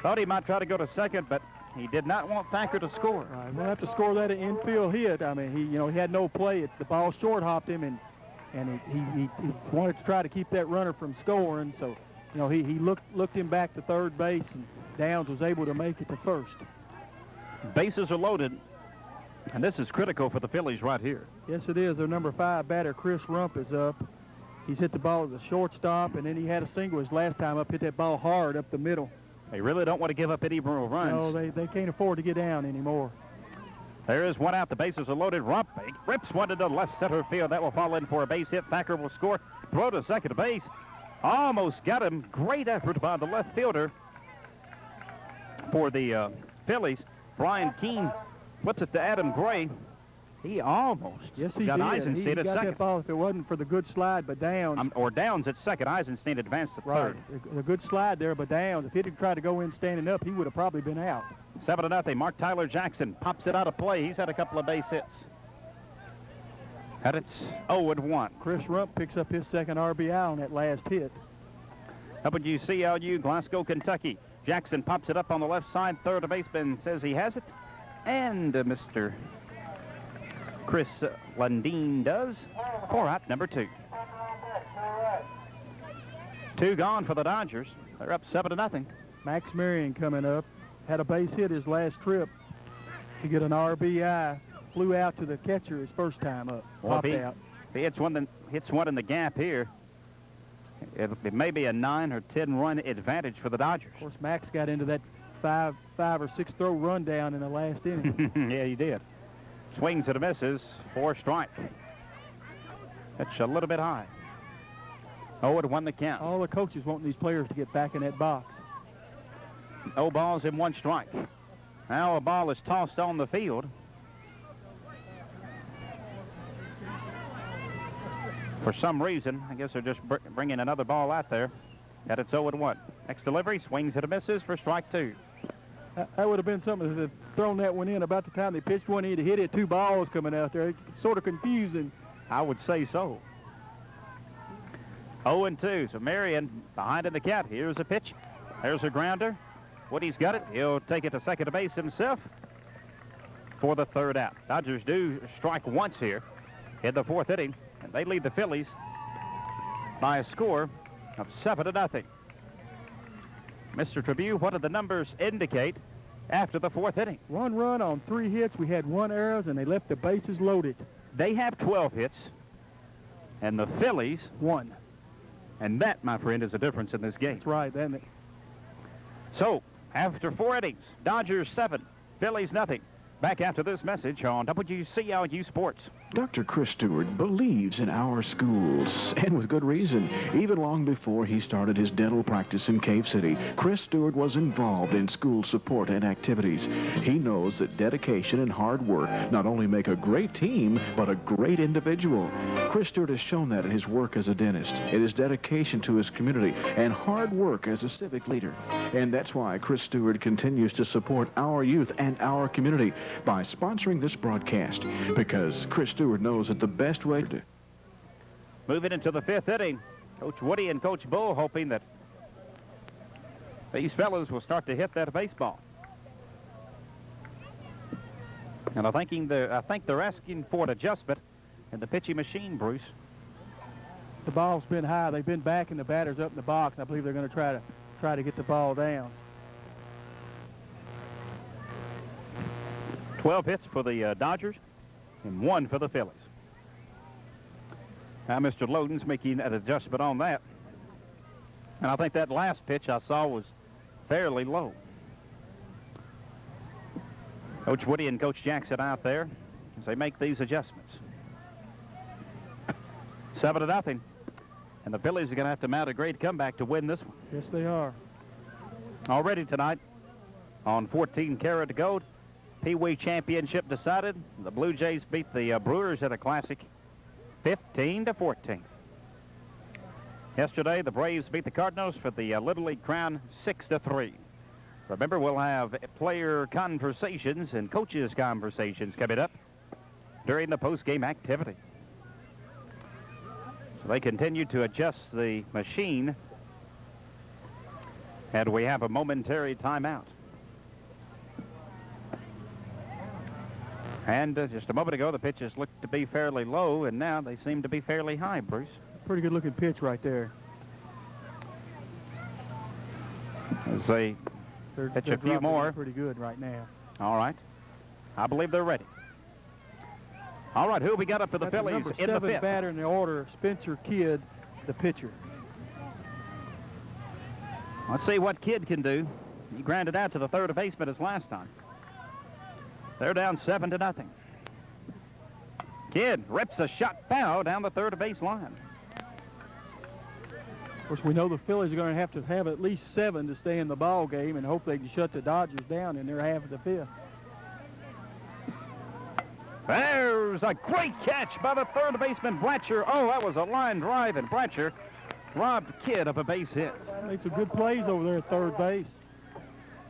Thought he might try to go to second, but he did not want Thacker to score. Right, we'll have to score that infield hit. I mean, he had no play. The ball short hopped him, and he wanted to try to keep that runner from scoring. So, he looked him back to third base, and Downs was able to make it to first. Bases are loaded, and this is critical for the Phillies right here. Yes, it is. Their number 5 batter, Chris Rump, is up. He's hit the ball at the shortstop, and then he had a single his last time up, hit that ball hard up the middle. They really don't want to give up any more runs. No, they can't afford to get down anymore. There is one out. The bases are loaded. Rump rips one into left center field. That will fall in for a base hit. Thacker will score. Throw to second base. Almost got him. Great effort by the left fielder for the Phillies. Brian Keene puts it to Adam Gray. He almost got Eisenstein at got second. That ball if it wasn't for the good slide, but Downs. Or Downs at second. Eisenstein advanced to third. The good slide there, but Downs, if he didn't try to go in standing up, he would have probably been out. 7-0. Mark Tyler Jackson pops it out of play. He's had a couple of base hits. And it's 0-1. Chris Rump picks up his second RBI on that last hit. WCLU, Glasgow, Kentucky. Jackson pops it up on the left side. Third baseman says he has it. And Mr. Chris Lundeen does for out number 2. 2 gone for the Dodgers. They're up 7-0. Max Marion coming up. Had a base hit his last trip to get an RBI. Flew out to the catcher his first time up. Well, if he hits one in the gap here, it may be a 9 or 10 run advantage for the Dodgers. Of course, Max got into that five or six throw rundown in the last inning. Yeah, he did. Swings and misses for a strike. That's a little bit high. 0-1 the count. All the coaches want these players to get back in that box. 0 balls and 1 strike. Now a ball is tossed on the field. For some reason, I guess they're just bringing another ball out there. And it's 0-1. Next delivery, swings and misses for strike 2. That would have been something if they'd thrown that one in about the time they pitched one in to hit it. 2 balls coming out there. It's sort of confusing. I would say so. 0-2. So Marion behind in the count. Here's a pitch. There's a grounder. Woody's got it. He'll take it to second base himself for the third out. Dodgers do strike once here in the 4th inning, and they lead the Phillies by a score of 7-0. Mr. Tribune, what do the numbers indicate after the 4th inning? 1 run on 3 hits. We had 1 error, and they left the bases loaded. They have 12 hits, and the Phillies 1. And that, my friend, is a difference in this game. That's right, isn't it? So, after 4 innings, Dodgers 7, Phillies nothing. Back after this message on WCLU Sports. Dr. Chris Stewart believes in our schools, and with good reason. Even long before he started his dental practice in Cave City, Chris Stewart was involved in school support and activities. He knows that dedication and hard work not only make a great team, but a great individual. Chris Stewart has shown that in his work as a dentist, in his dedication to his community, and hard work as a civic leader. And that's why Chris Stewart continues to support our youth and our community by sponsoring this broadcast, because Chris Stewart knows that the best way to... Moving into the 5th inning, Coach Woody and Coach Bull hoping that these fellas will start to hit that baseball. And I think they're asking for an adjustment in the pitching machine, Bruce. The ball's been high. They've been backing the batters up in the box. I believe they're going to try to get the ball down. 12 hits for the Dodgers and 1 for the Phillies. Now Mr. Loden's making an adjustment on that. And I think that last pitch I saw was fairly low. Coach Woody and Coach Jackson out there as they make these adjustments. 7-0. And the Phillies are going to have to mount a great comeback to win this one. Yes, they are. Already tonight on 14 Karat Gold, Pee Wee Championship decided. The Blue Jays beat the Brewers at a classic 15-14. Yesterday, the Braves beat the Cardinals for the Little League crown 6-3. Remember, we'll have player conversations and coaches conversations coming up during the post-game activity. So they continue to adjust the machine, and we have a momentary timeout. And just a moment ago, the pitches looked to be fairly low, and now they seem to be fairly high, Bruce. Pretty good-looking pitch right there. As they pitch a few more. Pretty good right now. All right. I believe they're ready. All right, who we got up for the Phillies number in the 7 fifth? batter in the order, Spencer Kidd, the pitcher. Let's see what Kidd can do. He grounded out to the third baseman as last time. They're down 7-0. Kidd rips a shot foul down the third base line. Of course, we know the Phillies are going to have at least 7 to stay in the ball game and hope they can shut the Dodgers down in their half of the fifth. There's a great catch by the third baseman, Bratcher. Oh, that was a line drive, and Bratcher robbed Kidd of a base hit. Made some good plays over there at third base.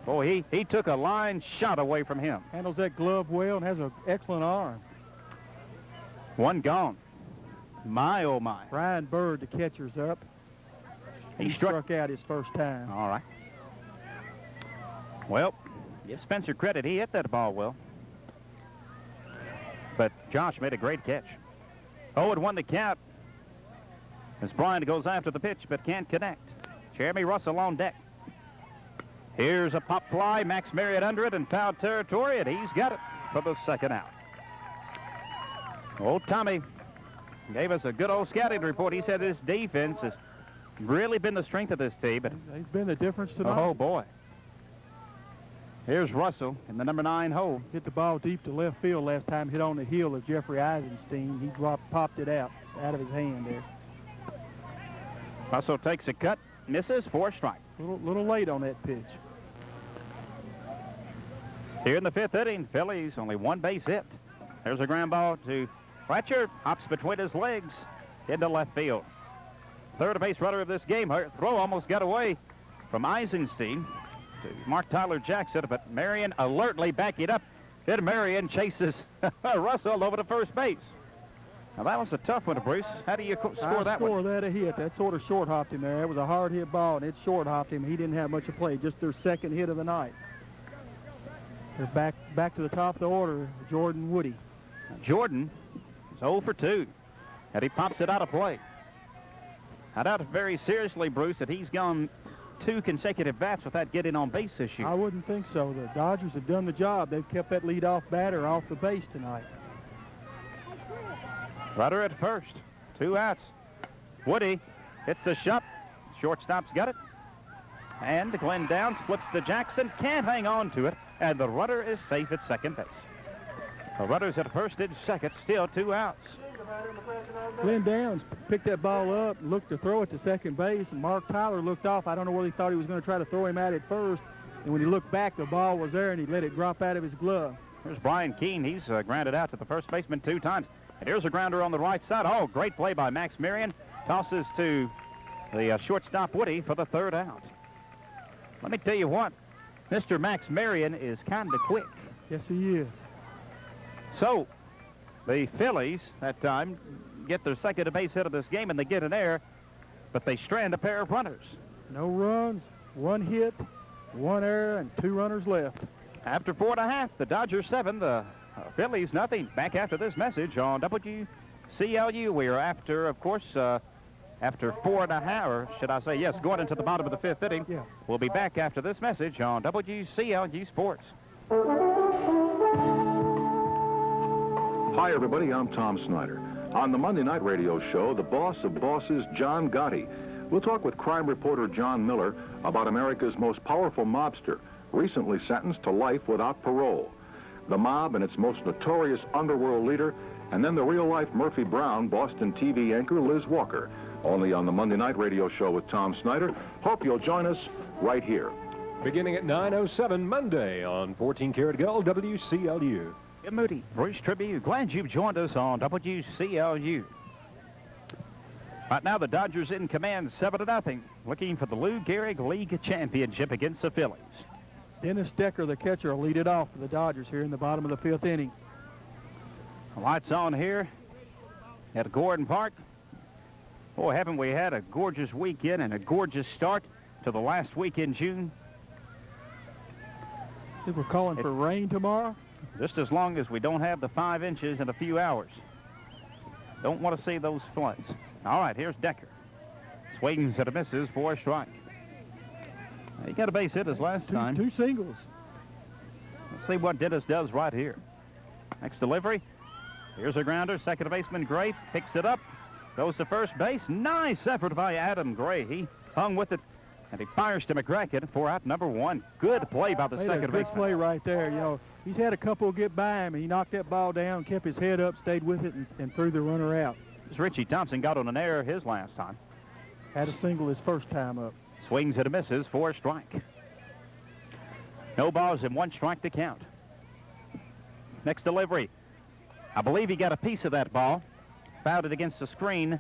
Boy, he took a line shot away from him. Handles that glove well and has an excellent arm. One gone. My, oh, my. Brian Bird, the catcher's up. He struck out his first time. All right. Well, give Spencer credit. He hit that ball well. But Josh made a great catch. 0-1 the count as Brian goes after the pitch but can't connect. Jeremy Russell on deck. Here's a pop fly. Max Marriott under it in foul territory, and he's got it for the second out. Old Tommy gave us a good old scouting report. He said this defense has really been the strength of this team. But they've been the difference tonight. Oh, boy. Here's Russell in the number 9 hole. Hit the ball deep to left field last time, hit on the heel of Jeffrey Eisenstein. He popped it out of his hand there. Russell takes a cut, misses for a strike. Little late on that pitch. Here in the fifth inning, Phillies only one base hit. There's a ground ball to Bratcher, hops between his legs into left field. Third base runner of this game. Her throw almost got away from Eisenstein to Mark Tyler Jackson, but Marion alertly backing up. Then Marion chases Russell over to first base. Now that was a tough one, Bruce. How do you score that one? That a hit. That sort of short hopped him there. It was a hard hit ball, and it short hopped him. He didn't have much to play. Just their second hit of the night. They're back to the top of the order. Jordan Woody. Jordan is 0 for 2, and he pops it out of play. I doubt very seriously, Bruce, that he's gone 2 consecutive bats without getting on base this year. I wouldn't think so. The Dodgers have done the job. They've kept that leadoff batter off the base tonight. Runner at first. 2 outs. Woody hits the shot. Shortstop's got it. And Glenn Downs flips to Jackson. Can't hang on to it. And the runner is safe at second base. The runner's at first and second. Still 2 outs. Glenn Downs picked that ball up, looked to throw it to second base, and Mark Tyler looked off. I don't know whether he thought he was going to try to throw him at it first, and when he looked back, the ball was there, and he let it drop out of his glove. Here's Brian Keene. He's grounded out to the first baseman 2 times. And here's a grounder on the right side. Oh, great play by Max Marion. Tosses to the shortstop Woody for the 3rd out. Let me tell you what, Mr. Max Marion is kind of quick. Yes, he is. So, the Phillies, that time, get their second base hit of this game, and they get an error, but they strand a pair of runners. No runs, 1 hit, 1 error, and 2 runners left. After 4.5, the Dodgers 7, the Phillies nothing. Back after this message on WCLU. We are after, of course, after 4.5, or should I say, yes, going into the bottom of the 5th inning. Yeah. We'll be back after this message on WCLU Sports. Hi, everybody. I'm Tom Snyder. On the Monday Night Radio Show, the boss of bosses, John Gotti. We'll talk with crime reporter John Miller about America's most powerful mobster, recently sentenced to life without parole. the mob and its most notorious underworld leader, and then the real-life Murphy Brown, Boston TV anchor Liz Walker. Only on the Monday night radio show with Tom Snyder. Hope you'll join us right here. Beginning at 9:07 Monday on 14 Karat Gold WCLU. Jim Moody, Bruce Tribute, glad you've joined us on WCLU. Right now, the Dodgers in command 7-0, looking for the Lou Gehrig League Championship against the Phillies. Dennis Decker, the catcher, will lead it off for the Dodgers here in the bottom of the 5th inning. Lights on here at Gordon Park. Boy, haven't we had a gorgeous weekend and a gorgeous start to the last week in June. I think we're calling for rain tomorrow. Just as long as we don't have the 5 inches in a few hours. Don't want to see those floods. All right, here's Decker. Swings and misses for a strike. He got a base hit his last time. Two singles. Let's see what Dennis does right here. Next delivery. Here's a grounder. Second baseman Gray picks it up. Goes to first base. Nice effort by Adam Gray. He hung with it, and he fires to Mccracken for out number 1. Good play by the second baseman. Good play right there. You know, he's had a couple get by him, and he knocked that ball down, kept his head up, stayed with it, and threw the runner out. Richie Thompson got on an error his last time. Had a single his first time up. Swings and misses for a strike. No balls and 1 strike to count. Next delivery. I believe he got a piece of that ball. Fouled it against the screen.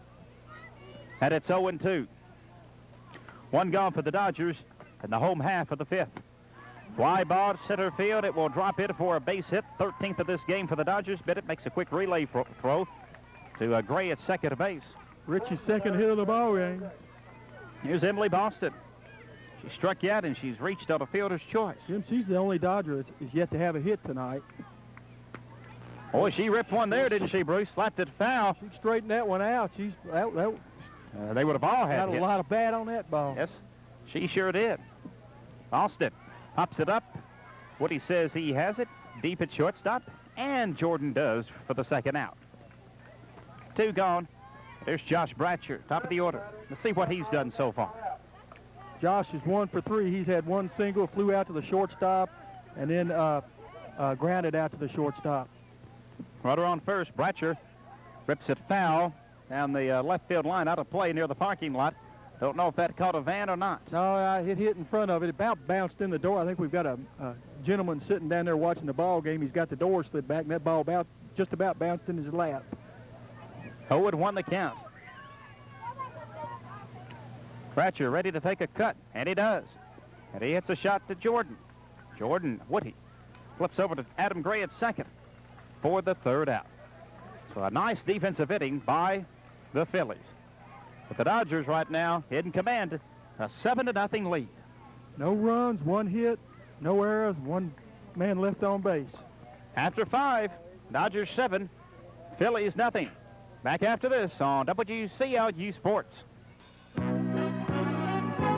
And it's 0-2. 1 gone for the Dodgers in the home half of the 5th. Fly ball center field. It will drop in for a base hit. 13th of this game for the Dodgers. Bennett makes a quick relay throw to Gray at second base. Richie's second hit of the ball game. Here's Emily Boston. She struck out and she's reached on a fielder's choice. Jim, she's the only Dodger that is yet to have a hit tonight. Boy, she ripped one there, didn't she, Bruce? Slapped it foul. She straightened that one out. They would have all had a lot of bat on that ball. Yes, she sure did. Boston pops it up. Woody says he has it. Deep at shortstop. And Jordan does for the second out. 2 gone. There's Josh Bratcher, top of the order. Let's see what he's done so far. Josh is 1 for 3. He's had 1 single, flew out to the shortstop, and then grounded out to the shortstop. Runner on first. Bratcher rips it foul down the left field line, out of play near the parking lot. Don't know if that caught a van or not. No, it hit in front of it. It bounced in the door. I think we've got a gentleman sitting down there watching the ball game. He's got the door slid back, and that ball just about bounced in his lap. 0-1 the count. Bratcher ready to take a cut, and he does. And he hits a shot to Jordan. Woody flips over to Adam Gray at second for the third out. So a nice defensive inning by the Phillies. But the Dodgers right now in command, a 7-0 lead. No runs, 1 hit, no errors, 1 man left on base. After 5, Dodgers 7, Phillies nothing. Back after this on WCLU Sports.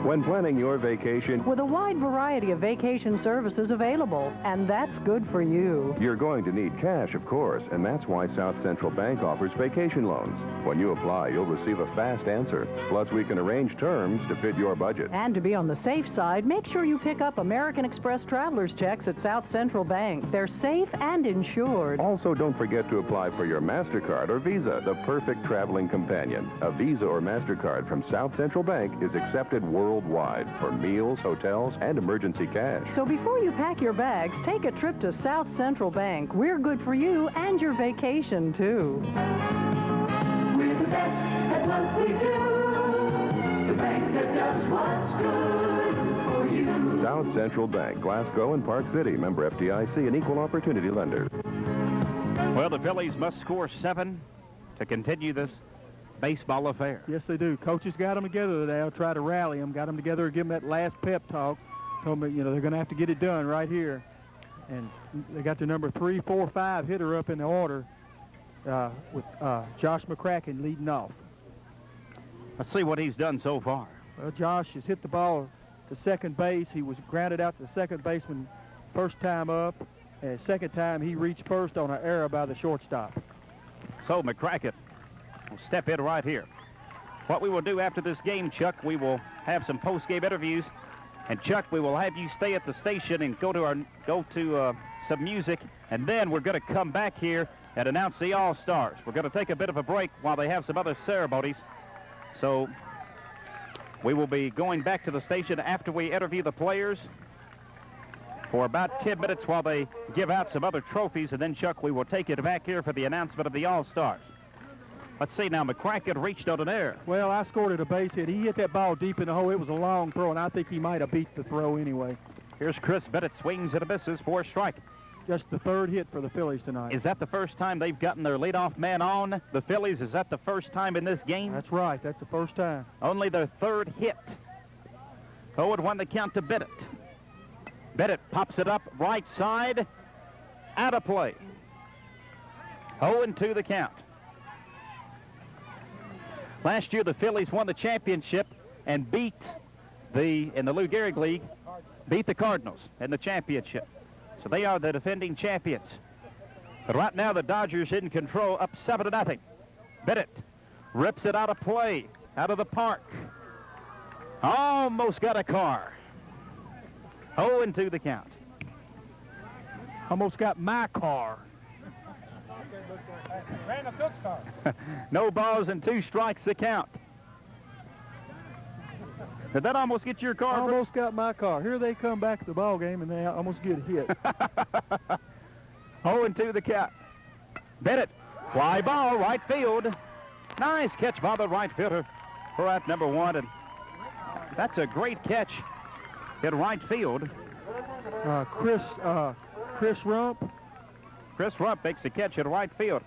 When planning your vacation, With a wide variety of vacation services available, and that's good for you. you're going to need cash, of course, and that's why South Central Bank offers vacation loans. When you apply, you'll receive a fast answer. Plus, we can arrange terms to fit your budget. And to be on the safe side, make sure you pick up American Express traveler's checks at South Central Bank. They're safe and insured. Also, don't forget to apply for your MasterCard or Visa, the perfect traveling companion. A Visa or MasterCard from South Central Bank is accepted worldwide for meals, hotels, and emergency cash. So before you pack your bags, take a trip to South Central Bank. We're good for you and your vacation, too. We're the best at what we do. The bank that does what's good for you. South Central Bank, Glasgow and Park City. Member FDIC, an equal opportunity lender. Well, the Phillies must score 7 to continue this baseball affair. Yes, they do. Coaches got them together today. I'll try to rally them. Got them together, give them that last pep talk. Told them, they're going to have to get it done right here. And they got their number 3, 4, 5 hitter up in the order with Josh Mccracken leading off. Let's see what he's done so far. Well, Josh has hit the ball to second base. He was grounded out to the second baseman first time up. And second time, he reached first on an error by the shortstop. So Mccracken will step in right here. What we will do after this game, Chuck, we will have some post-game interviews. And Chuck, we will have you stay at the station and go to some music, and then we're going to come back here and announce the All-Stars. We're going to take a bit of a break while they have some other ceremonies. So we will be going back to the station after we interview the players for about 10 minutes while they give out some other trophies, and then, Chuck, we will take it back here for the announcement of the All-Stars. Let's see now, Mccracken reached on an error. Well, I scored at a base hit. He hit that ball deep in the hole. It was a long throw, and I think he might have beat the throw anyway. Here's Chris Bennett, swings and misses for a strike. Just the third hit for the Phillies tonight. Is that the first time they've gotten their leadoff man on? The Phillies, is that the first time in this game? That's right. That's the first time. Only their third hit. 0-1 the count to Bennett. Bennett pops it up right side. Out of play. 0-2 the count. Last year, the Phillies won the championship and beat in the Lou Gehrig League, beat the Cardinals in the championship. So they are the defending champions. But right now, the Dodgers in control, up 7-0. Bennett rips it out of play, out of the park. Almost got a car. 0-2 the count. Almost got my car. Randall Cook's car. No balls and 2 strikes the count. Did that almost get your car? Almost got my car. Here they come back to the ball game, and they almost get hit. 0-2 the count. Bennett, fly ball, right field. Nice catch by the right fielder for out number 1, and that's a great catch in right field. Chris Rump. Chris Rump makes the catch in right field.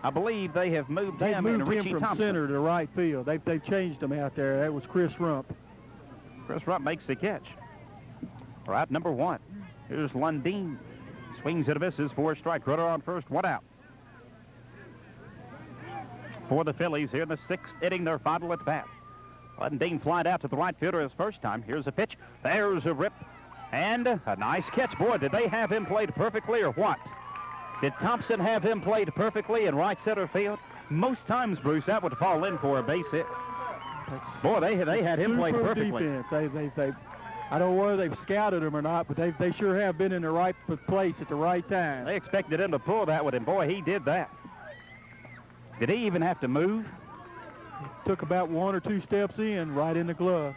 I believe they have moved him and Richie from Thompson. Center to right field. They've changed him out there. That was Chris Rump. Chris Rump makes the catch. Right, number 1. Here's Lundeen. Swings and misses for a strike. Runner on first, 1 out. For the Phillies here in the 6th inning, their final at bat. Lundeen flied out to the right fielder his first time. Here's a pitch. There's a rip. And a nice catch. Boy, did they have him played perfectly or what? Did Thompson have him played perfectly in right center field? Most times, Bruce, that would fall in for a base hit. Boy, they had him played perfectly. Defense. I don't know whether they've scouted him or not, but they sure have been in the right place at the right time. They expected him to pull that one, and boy, he did that. Did he even have to move? Took about 1 or 2 steps in, right in the glove.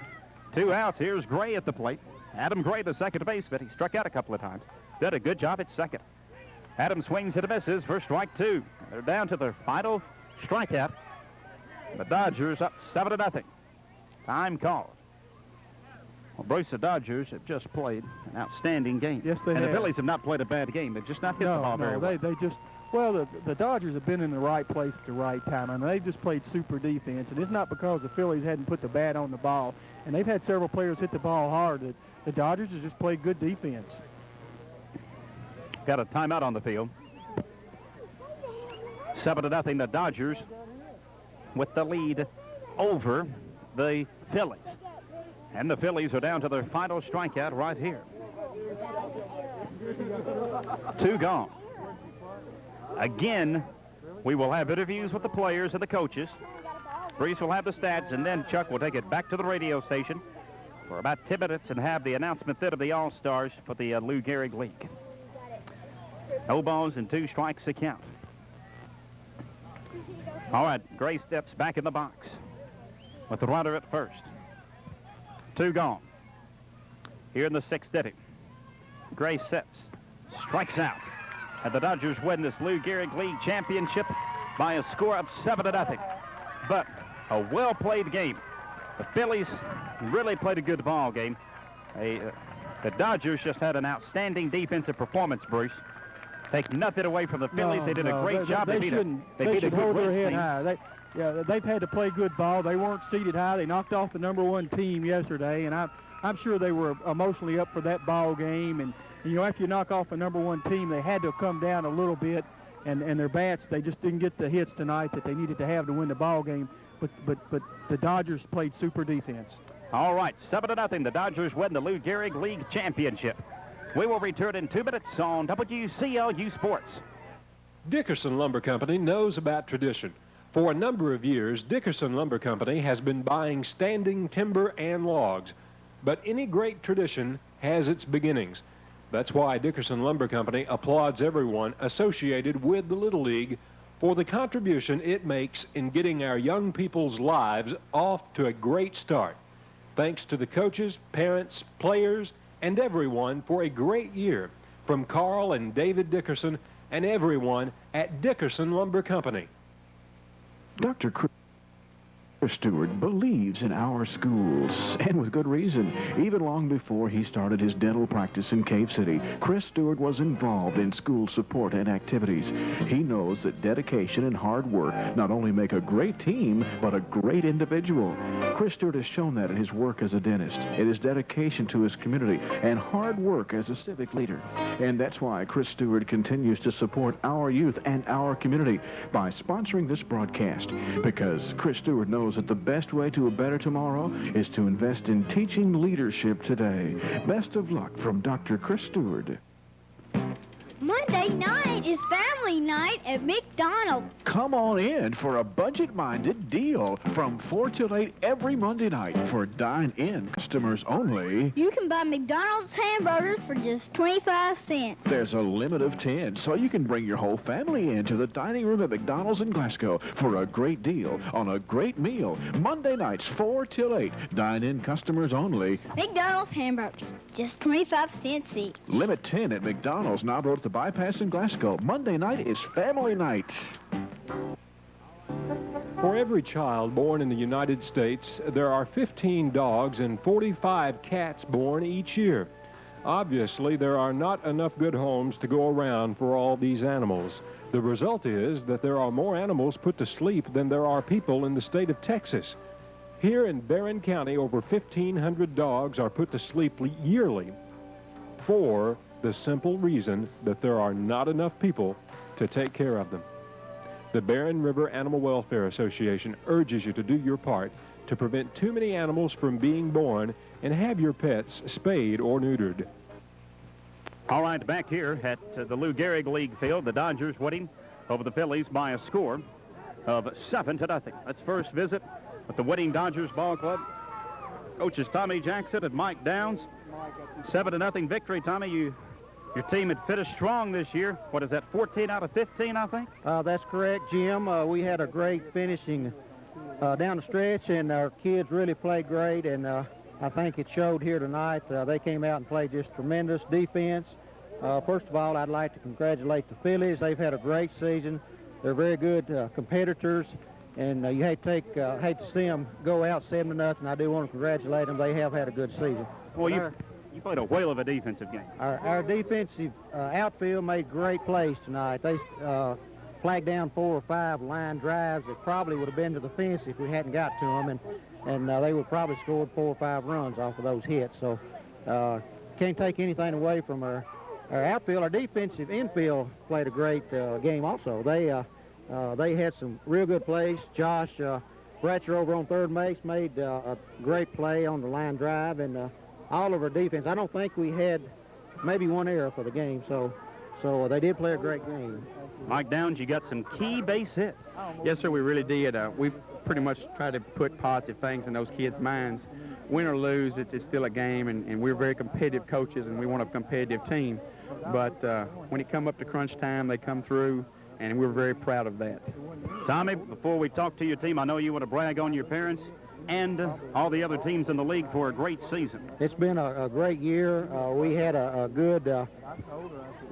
2 outs. Here's Gray at the plate. Adam Gray, the second baseman. He struck out a couple of times. Did a good job at second. Adam swings and misses for strike 2. They're down to their final strikeout. The Dodgers up 7-0. Time called. Well, Bruce, the Dodgers have just played an outstanding game. Yes, they have. And the Phillies have not played a bad game. They've just not hit the ball very well. The Dodgers have been in the right place at the right time. I mean, they've just played super defense, and it's not because the Phillies hadn't put the bat on the ball. And they've had several players hit the ball hard. The Dodgers have just played good defense. Got a timeout on the field. 7-0, the Dodgers with the lead over the Phillies. And the Phillies are down to their final strikeout right here. 2 gone. Again, we will have interviews with the players and the coaches. Bruce will have the stats, and then Chuck will take it back to the radio station for about 10 minutes and have the announcement then of the All-Stars for the Lou Gehrig League. No balls and 2 strikes to count. All right, Gray steps back in the box with the runner at first. 2 gone. Here in the 6th inning. Gray sets, strikes out. And the Dodgers win this Lou Gehrig League championship by a score of 7-0. But a well-played game. The Phillies really played a good ball game. The Dodgers just had an outstanding defensive performance, Bruce. Take nothing away from the Phillies. They did a great job. They should hold their head high. They've had to play good ball. They weren't seated high. They knocked off the number 1 team yesterday, and I'm sure they were emotionally up for that ball game. And after you knock off the number 1 team, they had to come down a little bit, and their bats, they just didn't get the hits tonight that they needed to have to win the ball game. But the Dodgers played super defense. All right, 7-0. The Dodgers win the Lou Gehrig League championship. We will return in 2 minutes on WCLU Sports. Dickerson Lumber Company knows about tradition. For a number of years, Dickerson Lumber Company has been buying standing timber and logs. But any great tradition has its beginnings. That's why Dickerson Lumber Company applauds everyone associated with the Little League for the contribution it makes in getting our young people's lives off to a great start. Thanks to the coaches, parents, players, and everyone for a great year, from Carl and David Dickerson and everyone at Dickerson Lumber Company. Dr. Chris Stewart believes in our schools, and with good reason. Even long before he started his dental practice in Cave City, Chris Stewart was involved in school support and activities. He knows that dedication and hard work not only make a great team, but a great individual. Chris Stewart has shown that in his work as a dentist, in his dedication to his community, and hard work as a civic leader. And that's why Chris Stewart continues to support our youth and our community by sponsoring this broadcast, because Chris Stewart knows that the best way to a better tomorrow is to invest in teaching leadership today. Best of luck from Dr. Chris Stewart. Monday night is family night at McDonald's. Come on in for a budget-minded deal from 4 till 8 every Monday night for dine-in customers only. You can buy McDonald's hamburgers for just 25 cents. There's a limit of 10, so you can bring your whole family into the dining room at McDonald's in Glasgow for a great deal on a great meal. Monday nights, 4 till 8. Dine-in customers only. McDonald's hamburgers, just 25 cents each. Limit 10 at McDonald's, Knob Road at the Bypass in Glasgow. Monday night is family night. For every child born in the United States, there are 15 dogs and 45 cats born each year. Obviously, there are not enough good homes to go around for all these animals. The result is that there are more animals put to sleep than there are people in the state of Texas. Here in Barron County, over 1,500 dogs are put to sleep yearly for the simple reason that there are not enough people to take care of them. The Barron River Animal Welfare Association urges you to do your part to prevent too many animals from being born and have your pets spayed or neutered. All right, back here at the Lou Gehrig League field, the Dodgers winning over the Phillies by a score of 7-0. Let's first visit with the winning Dodgers ball club. Coaches Tommy Jackson and Mike Downs. 7-0 victory. Tommy, your team had finished strong this year. What is that, 14 out of 15, I think? That's correct, Jim. We had a great finishing down the stretch, and our kids really played great, and I think it showed here tonight. They came out and played just tremendous defense. First of all, I'd like to congratulate the Phillies. They've had a great season. They're very good competitors, and you hate to see them go out 7-0. I do want to congratulate them. They have had a good season. Well, you played a whale of a defensive game. Our defensive outfield made great plays tonight. They flagged down 4 or 5 line drives that probably would have been to the fence if we hadn't got to them, and they would probably scored 4 or 5 runs off of those hits. So can't take anything away from our outfield. Our defensive infield played a great game also. They had some real good plays. Josh Bratcher over on third base made a great play on the line drive, and all of our defense. I don't think we had maybe one error for the game, so they did play a great game. Mike Downs, you got some key base hits. Yes, sir, we really did. We've pretty much tried to put positive things in those kids' minds. Win or lose, it's still a game, and we're very competitive coaches, and we want a competitive team. But when it come up to crunch time, they come through, and we're very proud of that. Tommy, before we talk to your team, I know you want to brag on your parents and all the other teams in the league for a great season. It's been a great year. We had a good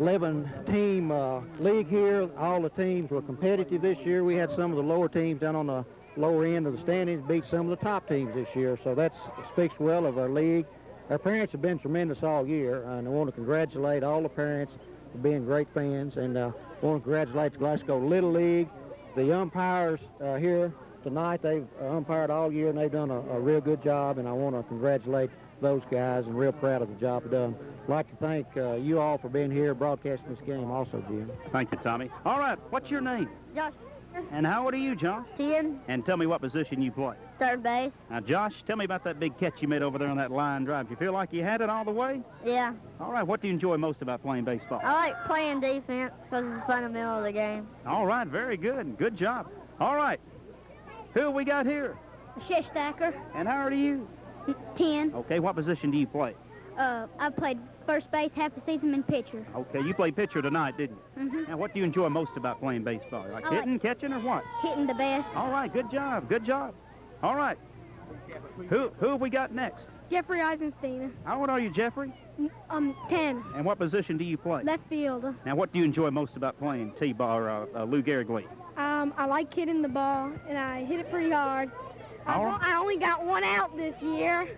11-team league here. All the teams were competitive this year. We had some of the lower teams down on the lower end of the standings beat some of the top teams this year, so that speaks well of our league. Our parents have been tremendous all year, and I want to congratulate all the parents for being great fans, and I want to congratulate the Glasgow Little League. The umpires here tonight, they've umpired all year, and they've done a real good job, and I want to congratulate those guys, and real proud of the job they've done. I'd like to thank you all for being here broadcasting this game also, Jim. Thank you, Tommy. All right, what's your name? Josh. And how old are you, Josh? 10. And tell me what position you play. Third base. Now, Josh, tell me about that big catch you made over there on that line drive. You feel like you had it all the way? Yeah. All right, what do you enjoy most about playing baseball? I like playing defense because it's fun in the middle of the game. All right, very good. Good job. All right, who we got here? Shish stacker. And how old are you? 10. Okay, what position do you play? I played First base, half the season, and pitcher. Okay, you played pitcher tonight, didn't you? Mm-hmm. Now, what do you enjoy most about playing baseball? Like hitting, catching, or what? Hitting the best. All right, good job, good job. All right. Who have we got next? Jeffrey Eisenstein. How old are you, Jeffrey? 10. And what position do you play? Left field. Now, what do you enjoy most about playing T-ball or Lou Gehrig League? I like hitting the ball, and I hit it pretty hard. I only got one out this year.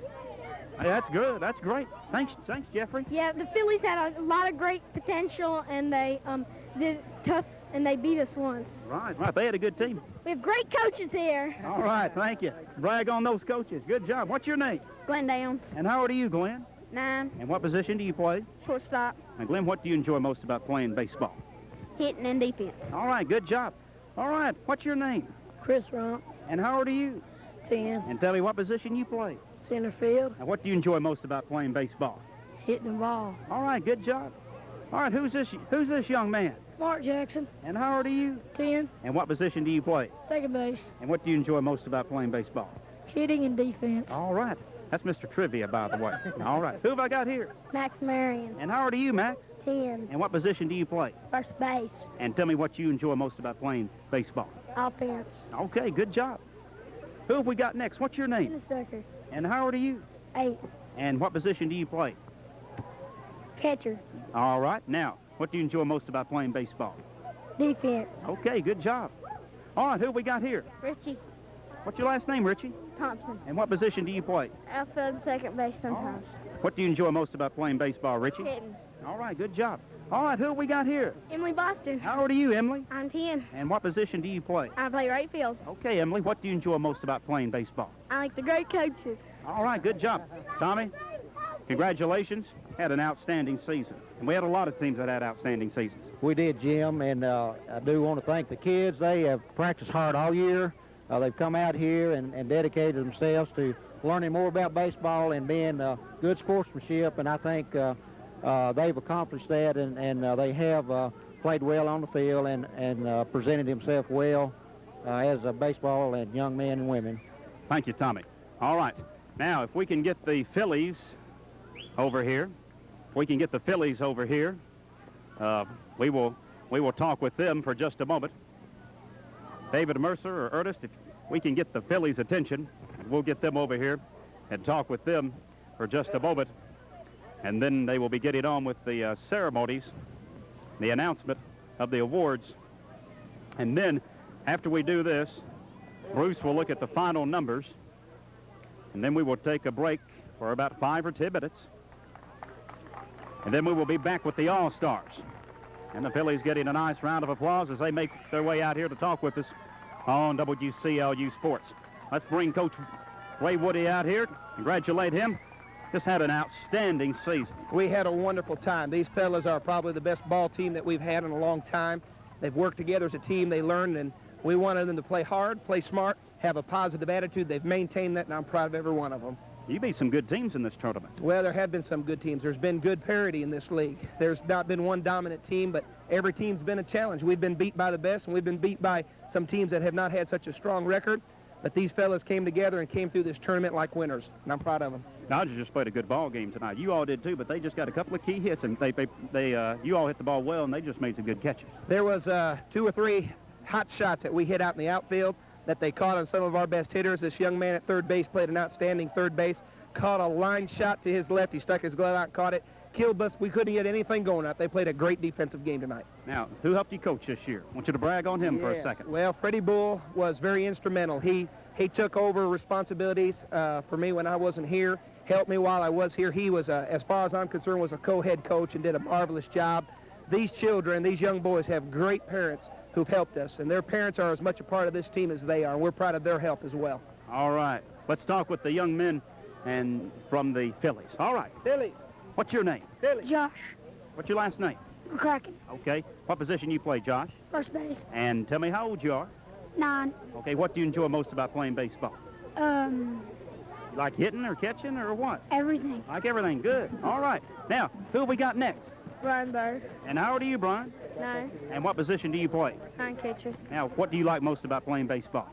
Hey, that's good. That's great. Thanks, Jeffrey. Yeah, the Phillies had a lot of great potential, and they did tough, and they beat us once. Right. They had a good team. We have great coaches here. All right, thank you. Brag on those coaches. Good job. What's your name? Glenn Downs. And how old are you, Glenn? 9. And what position do you play? Shortstop. Now, Glenn, what do you enjoy most about playing baseball? Hitting and defense. All right, good job. All right, what's your name? Chris Rump. And how old are you? 10. And tell me what position you play. Center field. Now, what do you enjoy most about playing baseball? Hitting the ball. All right, good job. All right, who's this young man? Mark Jackson. And how old are you? 10. And what position do you play? Second base. And what do you enjoy most about playing baseball? Hitting and defense. All right. That's Mr. Trivia, by the way. All right. Who have I got here? Max Marion. And how old are you, Max? 10. And what position do you play? First base. And tell me what you enjoy most about playing baseball. Offense. Okay, good job. Who have we got next? What's your name? Sucker. And how old are you? 8. And what position do you play? Catcher. All right. Now, what do you enjoy most about playing baseball? Defense. Okay, good job. All right, who have we got here? Richie What's your last name, Richie? Thompson. And what position do you play? Outfield and second base sometimes. What do you enjoy most about playing baseball, Richie? Hitting. All right, good job. All right, who have we got here? Emily Boston. How old are you, Emily? I'm 10. And what position do you play? I play right field. Okay, Emily, what do you enjoy most about playing baseball? I like the great coaches. All right, good job. Tommy, congratulations. Had an outstanding season. And we had a lot of teams that had outstanding seasons. We did, Jim, and I do want to thank the kids. They have practiced hard all year. They've come out here and dedicated themselves to learning more about baseball and being good sportsmanship, and I think they've accomplished that, and they have played well on the field and presented themselves well as a baseball and young men and women. Thank you, Tommy. All right. Now, if we can get the Phillies over here, we will talk with them for just a moment. David Mercer or Ernest, if we can get the Phillies' attention, we'll get them over here and talk with them for just a moment. And then they will be getting on with the ceremonies, the announcement of the awards. And then, after we do this, Bruce will look at the final numbers, and then we will take a break for about 5 or 10 minutes. And then we will be back with the All-Stars. And the Phillies getting a nice round of applause as they make their way out here to talk with us on WCLU Sports. Let's bring Coach Ray Woody out here. Congratulate him. Just had an outstanding season. We had a wonderful time. These fellas are probably the best ball team that we've had in a long time. They've worked together as a team. They learned, and we wanted them to play hard, play smart, have a positive attitude. They've maintained that, and I'm proud of every one of them. You beat some good teams in this tournament. Well, there have been some good teams. There's been good parity in this league. There's not been one dominant team, but every team's been a challenge. We've been beat by the best, and we've been beat by some teams that have not had such a strong record. But these fellas came together and came through this tournament like winners, and I'm proud of them. Dodgers just played a good ball game tonight. You all did too, but they just got a couple of key hits, and you all hit the ball well, and they just made some good catches. There was 2 or 3 hot shots that we hit out in the outfield that they caught on some of our best hitters. This young man at third base played an outstanding third base. Caught a line shot to his left. He stuck his glove out and caught it. Killed us. We couldn't get anything going out. They played a great defensive game tonight. Now, who helped you coach this year? I want you to brag on him for a second. Well, Freddie Bull was very instrumental. He took over responsibilities for me when I wasn't here, helped me while I was here. He was, as far as I'm concerned, was a co-head coach and did a marvelous job. These children, these young boys have great parents who've helped us, and their parents are as much a part of this team as they are. We're proud of their help as well. All right. Let's talk with the young men and from the Phillies. All right. Phillies. What's your name? Phillies. Josh. What's your last name? Mccracken. Okay. What position you play, Josh? First base. And tell me how old you are. 9. Okay. What do you enjoy most about playing baseball? You like hitting or catching or what? Everything. Like everything. Good. All right. Now, who have we got next? Brian Bird. And how old are you, Brian? 9. And what position do you play? I'm catcher. Now, what do you like most about playing baseball?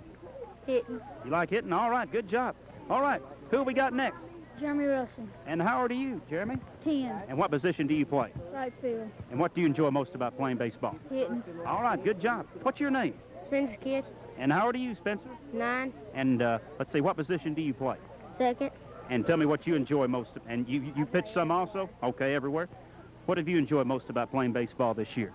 Hitting. You like hitting? All right. Good job. All right. Who have we got next? Jeremy Russell. And how old are you, Jeremy? 10. And what position do you play? Right field. And what do you enjoy most about playing baseball? Hitting. All right, good job. What's your name? Spencer Kid. And how old are you, Spencer? 9. And let's see, what position do you play? Second. And tell me what you enjoy most. And you pitch some also? Okay, everywhere. What have you enjoyed most about playing baseball this year?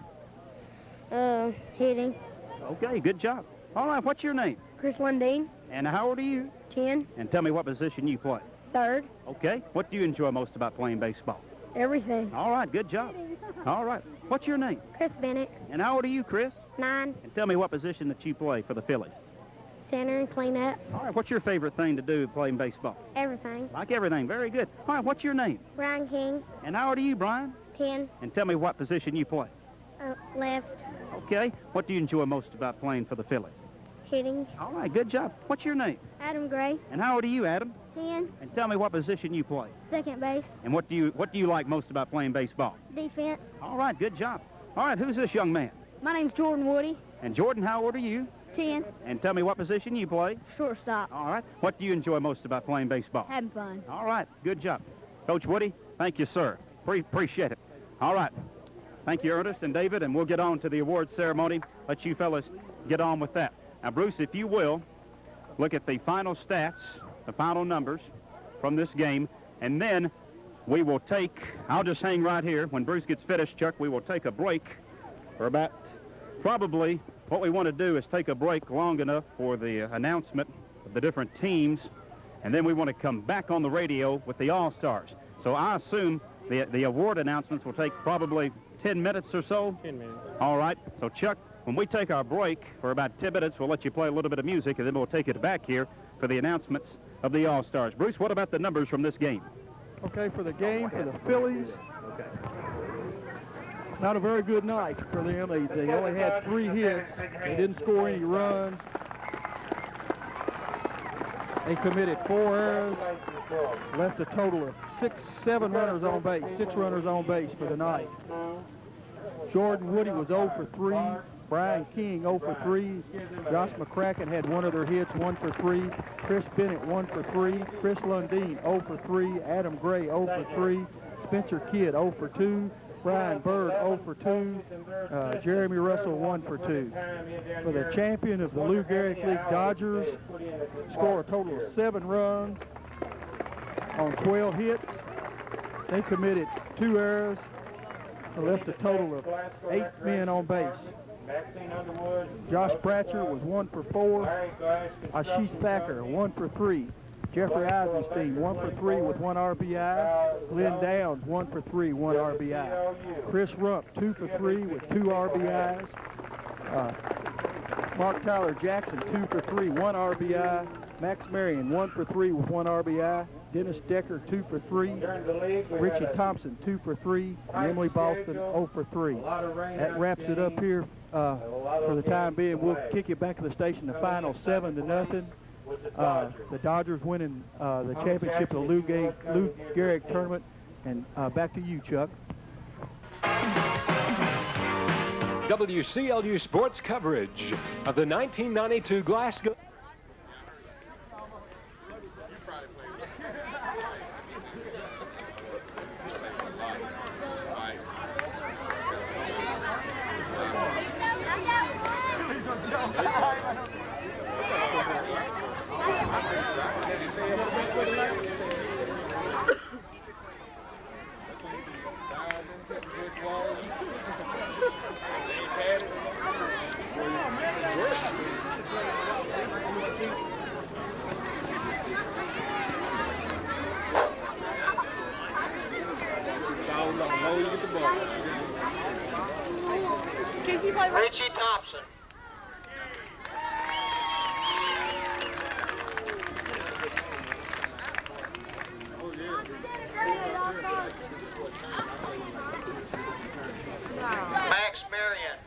Hitting. Okay, good job. All right, what's your name? Chris Lundeen. And how old are you? 10. And tell me what position you play. Third. Okay, what do you enjoy most about playing baseball? Everything. All right, good job. All right, what's your name? Chris Bennett. And how old are you, Chris? 9. And tell me what position that you play for the Phillies. Center and cleanup. All right, what's your favorite thing to do playing baseball? Everything. Like everything, very good. All right, what's your name? Brian King. And how old are you, Brian? 10. And tell me what position you play. Left. Okay, what do you enjoy most about playing for the Phillies? Hitting. All right, good job. What's your name? Adam Gray. And how old are you, Adam? 10. And tell me what position you play. Second base. And what do you like most about playing baseball? Defense. All right, good job. All right, who's this young man? My name's Jordan Woody. And Jordan, how old are you? 10. And tell me what position you play. Shortstop. All right. What do you enjoy most about playing baseball? Having fun. All right, good job. Coach Woody, thank you, sir. Appreciate it. All right. Thank you, Ernest and David, and we'll get on to the awards ceremony. Let you fellas get on with that. Now, Bruce, if you will, look at the final stats, the final numbers from this game, and then we will I'll just hang right here. When Bruce gets finished, Chuck, we will take a break for about, probably, what we want to do is take a break long enough for the announcement of the different teams, and then we want to come back on the radio with the All-Stars. So I assume the award announcements will take probably 10 minutes or so? 10 minutes. All right. So, Chuck, when we take our break for about 10 minutes, we'll let you play a little bit of music, and then we'll take it back here for the announcements of the All-Stars. Bruce, what about the numbers from this game? Okay, for the game, for the Phillies, not a very good night for them. They only had 3 hits. They didn't score any runs. They committed 4 errors, left a total of 7 runners on base, 6 runners on base for the night. Jordan Woody was 0 for 3. Brian King 0 for 3. Josh Mccracken had 1 of their hits, 1 for 3. Chris Bennett 1 for 3. Chris Lundeen 0 for 3. Adam Gray 0 for 3. Spencer Kidd 0 for 2. Brian Bird 0 for 2. Jeremy Russell 1 for 2. For the champion of the Lou Gehrig League, Dodgers, scored a total of 7 runs on 12 hits. They committed 2 errors. They left a total of 8 men on base. Josh Bratcher was 1 for 4. Ashish Thacker 1 for 3. Jeffrey Eisenstein 1 for 3 with 1 RBI. Glenn Downs 1 for 3, 1 RBI. Chris Rump 2 for 3 with 2 RBIs. Mark Tyler Jackson 2 for 3, 1 RBI. Max Marion 1 for 3 with 1 RBI. Dennis Decker 2 for 3. Richie Thompson 2 for 3. And Emily Boston 0 for 3. That wraps it up here for the time being. We'll kick it back to the station. The final 7-0. The Dodgers winning the championship of the Lou Gehrig tournament. And back to you, Chuck. WCLU sports coverage of the 1992 Glasgow. Richie Thompson. Max Marion.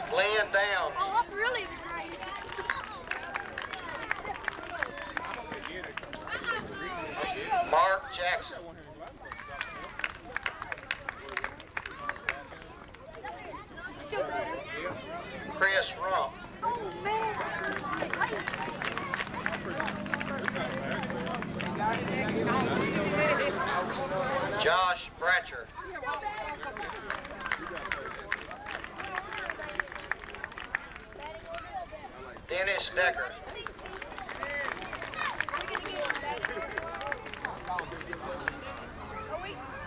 Glenn Downs. Oh, really great. Mark Jackson. Chris Josh Bratcher. Dennis Decker.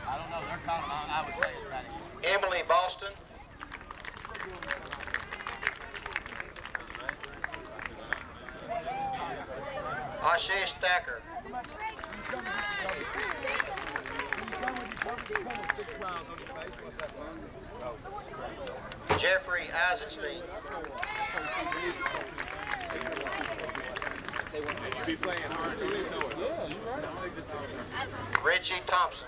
I don't know. They're calling. I would say it's right here. Emily Boston. Ashish Thacker. Jeffrey Eisenstein. Richie Thompson.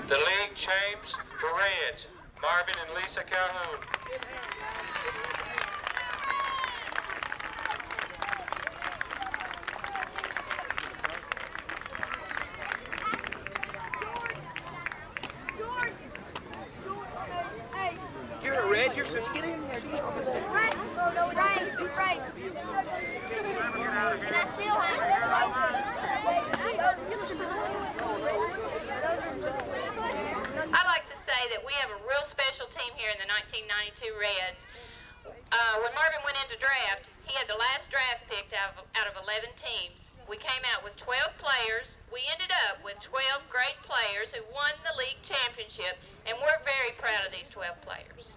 The league champs, the Reds, Marvin and Lisa Calhoun. You're a Red. You're supposed to get in there. Right. And I still I'd like to say that we have a real special team here in the 1992 Reds. When Marvin went into draft, he had the last draft picked out of 11 teams. We came out with 12 players. We ended up with 12 great players who won the league championship, and we're very proud of these 12 players.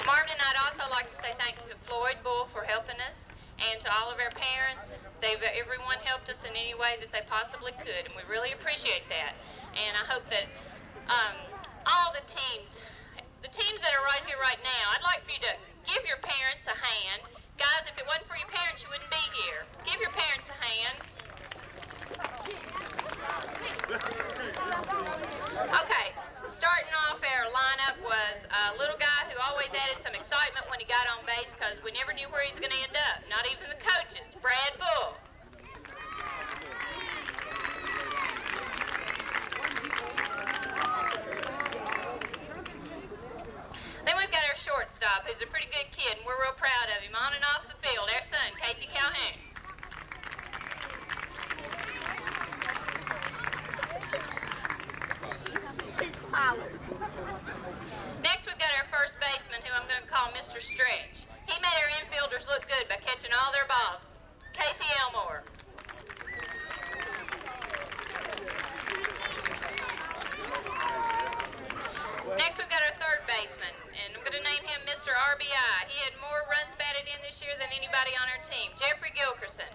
Marvin and I'd also like to say thanks to Floyd Bull for helping us, and to all of our parents. Everyone helped us in any way that they possibly could, and we really appreciate that. And I hope that all the teams that are right here right now, I'd like for you to give your parents a hand. Guys, if it wasn't for your parents, you wouldn't be here. Give your parents a hand. Okay, starting off our lineup was a little guy who always added some excitement when he got on base because we never knew where he was going to end up, not even the coaches, Brad Bull. Then we've got our shortstop, who's a pretty good kid, and we're real proud of him on and off the field, our son, Casey Calhoun. Next, we've got our first baseman, who I'm going to call Mr. Stretch. He made our infielders look good by catching all their balls. Casey Elmore. Next, we've got our third baseman, and I'm going to name him Mr. RBI. He had more runs batted in this year than anybody on our team, Jeffrey Gilkerson.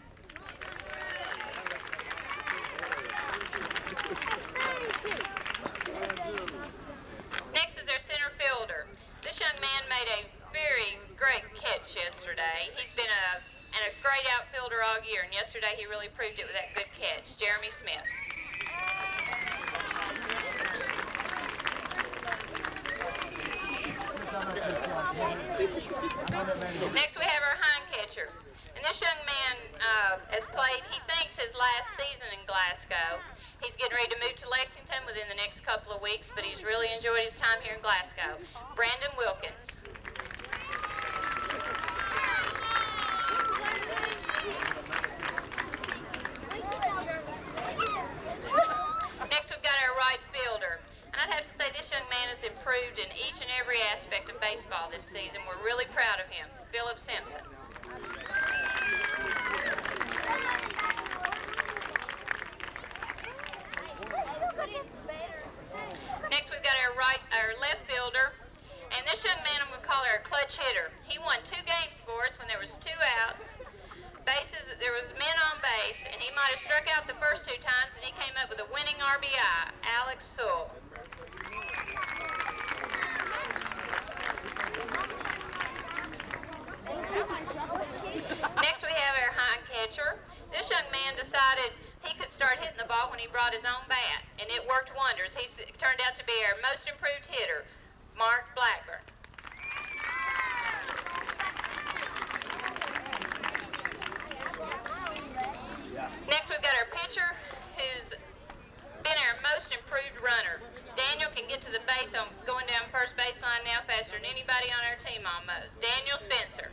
Next is our center fielder. This young man made a very great catch yesterday. He's been a great outfielder all year, and yesterday he really proved it with that good catch, Jeremy Smith. Next we have our hind catcher. And this young man has played, he thinks, his last season in Glasgow. He's getting ready to move to Lexington within the next couple of weeks, but he's really enjoyed his time here in Glasgow. Brandon Wilkins. Next we've got our right fielder. And I'd have to say this young man has improved in each and every aspect of baseball this season. We're really proud of him, Philip Simpson. Next we've got our left fielder. And this young 2 times, and he came up with a winning RBI, Alex Sewell. Next we have our high catcher. This young man decided he could start hitting the ball when he brought his own bat, and it worked wonders. He turned out to be our most improved hitter, Mark Blackburn. Next we've got our pitcher, who's been our most improved runner. Daniel can get to the base on going down first baseline now faster than anybody on our team almost. Daniel Spencer.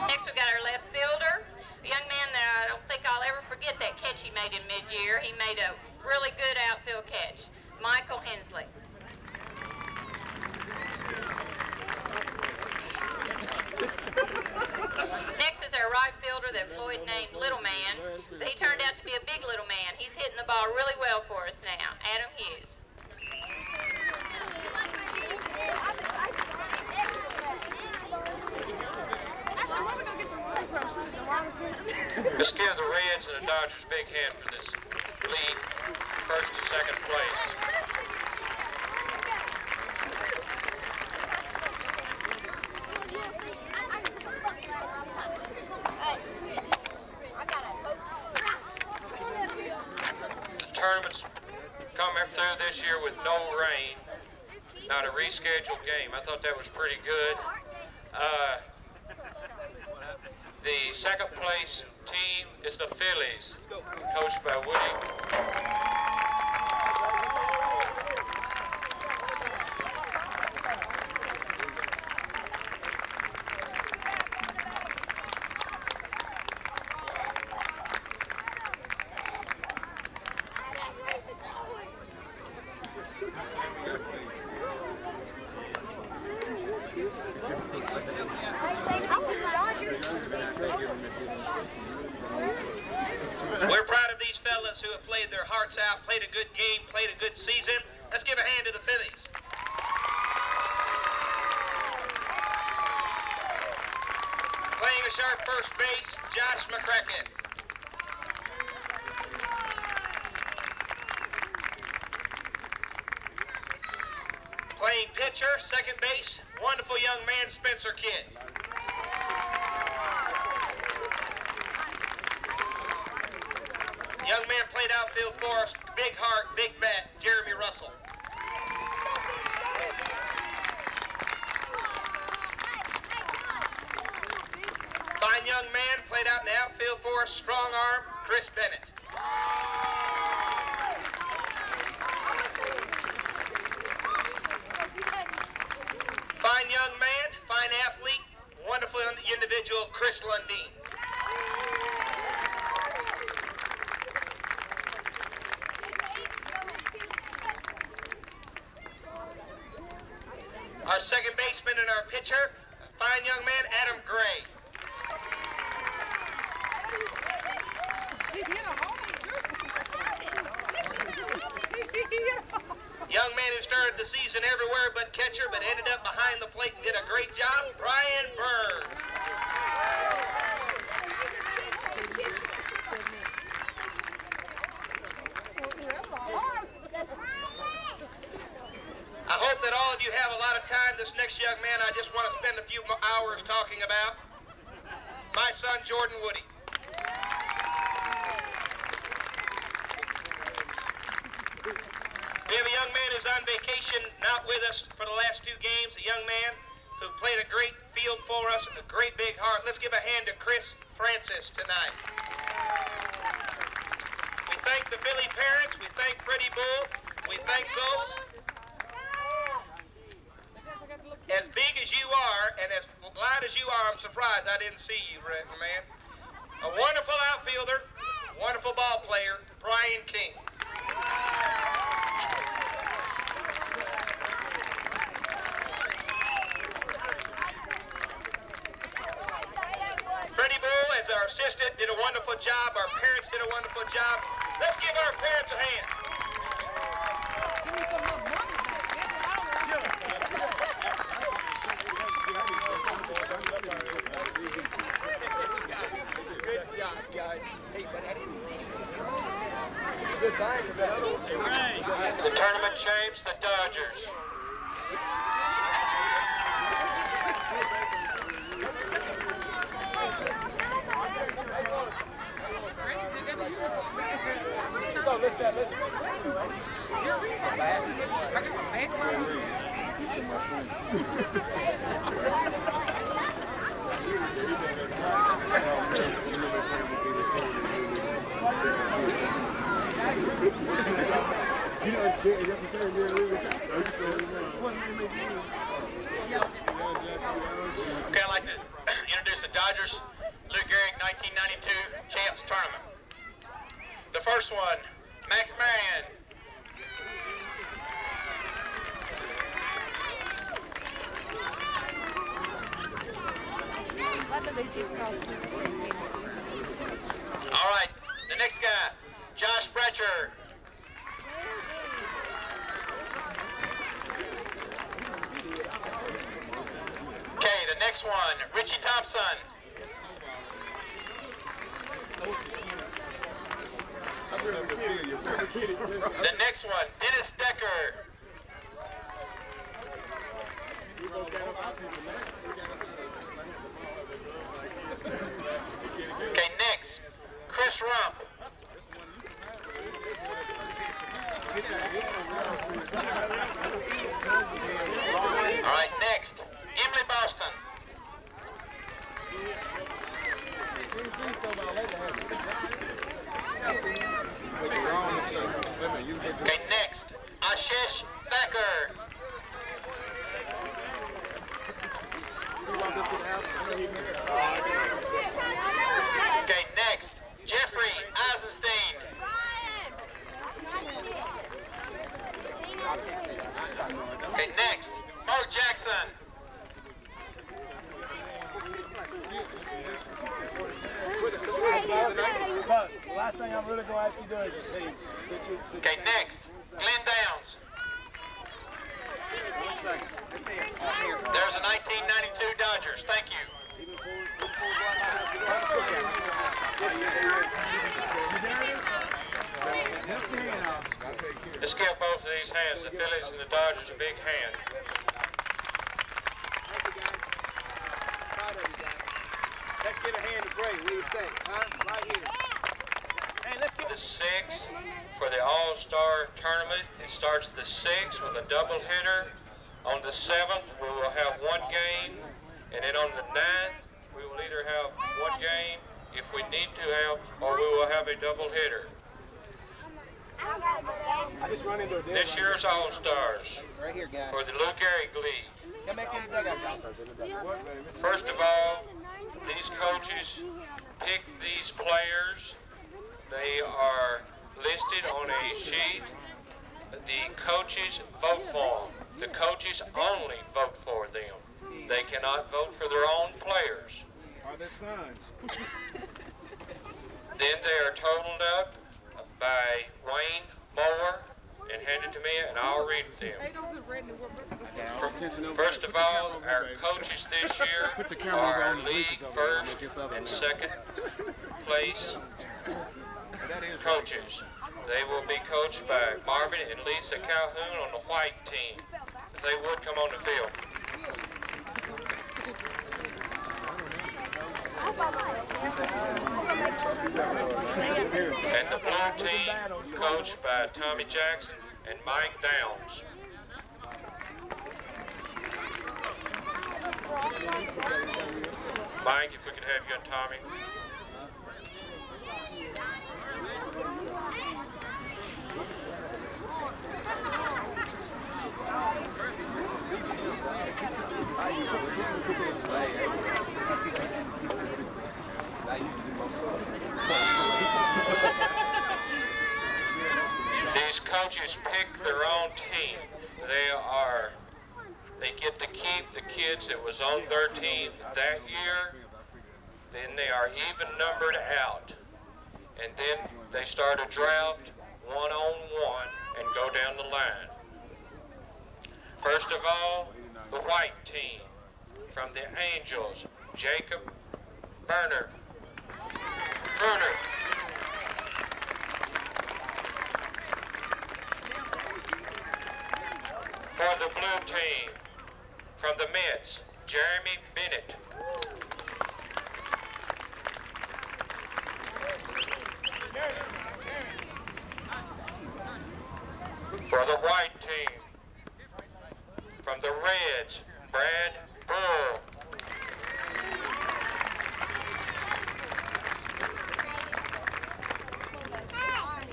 Next we got our left fielder, a young man that I don't think I'll ever forget that catch he made in mid-year. He made a really good outfield catch, Michael Hensley. Next is our right fielder that Floyd named Little Man, but he turned out to be a big little man. He's hitting the ball really well for us now, Adam Hughes. Let's give the Reds and the Dodgers a big hand for this lead, first and second place. The tournament's coming through this year with no rain, not a rescheduled game. I thought that was pretty good. The second place team is the Phillies, coached by Woody. We're proud of these fellas who have played their hearts out, played a good game, played a good season. Let's give a hand to the Phillies. Playing a sharp first base, Josh Mccracken. Playing pitcher, second base, wonderful young man, Spencer Kidd. Young man played outfield for us, big heart, big bat, Jeremy Russell. Fine young man played out in the outfield for us, strong arm, Chris Bennett. Fine young man, fine athlete, wonderful individual, Chris Lundeen. Our second baseman and our pitcher, a fine young man, Adam Gray. Young man who started the season everywhere but catcher, but ended up behind the plate and did a great job, Brian Byrd. I hope that all of you have a lot of time. This next young man I just want to spend a few hours talking about. My son, Jordan Woody. We have a young man who's on vacation, not with us for the last 2 games. A young man who played a great field for us, a great big heart. Let's give a hand to Chris Francis tonight. We thank the Philly parents. We thank Freddie Bull. We thank those. As big as you are, and as loud as you are, I'm surprised I didn't see you, man. A wonderful outfielder, wonderful ball player, Brian King. Freddie Bull, as our assistant, did a wonderful job. Our parents did a wonderful job. Let's give our parents a hand. Good shot, guys. Hey, but I didn't see you. It's a good time. The tournament champs, the Dodgers. Let's go, let's go. Okay, I'd like to introduce the Dodgers Lou Gehrig 1992 Champs Tournament. The first one, Max Marion. All right, the next guy, Josh Bratcher. Okay, the next one, Richie Thompson. The next one, Dennis Decker. Okay, next, Chris Rump. All right, next, Emily Boston. Okay, next, Ashish Thacker. Okay, next, Jeffrey Eisenstein. Okay, next, Mo Jackson. But the last thing I'm really going to ask you to do is, hey, Okay, next, Glenn Downs. There's a 1992 Dodgers. Thank you. Let's give both of these hands, the Phillies and the Dodgers, a big hand. let's get a hand to pray. What do you say? Huh? Right here. Hey, let's get the 6th for the All-Star Tournament. It starts the 6th with a doubleheader. On the 7th, we will have one game, and then on the 9th, we will either have one game if we need to have, or we will have a doubleheader. This year's All-Stars right here, guys. for the Lou Gehrig League. Come back in the dugout, First of all, these coaches pick these players. They are listed on a sheet. The coaches vote for them. The coaches only vote for them. They cannot vote for their own players. Are their sons? Then they are totaled up by Wayne Moore and handed to me, and I'll read them. First of all, our coaches this year are our league first and second place coaches. They will be coached by Marvin and Lisa Calhoun on the white team. If they would come on the field. And the blue team coached by Tommy Jackson and Mike Downs. Mike, if we could have you and Tommy. These coaches pick their own team. They get to keep the kids that was on their team that year. Then they are even numbered out. And then they start a draft one-on-one and go down the line. First of all, the white team. from the Angels, Jacob Bruner. For the blue team, from the Mets, Jeremy Bennett. For the white team, from the Reds, Brad Burr.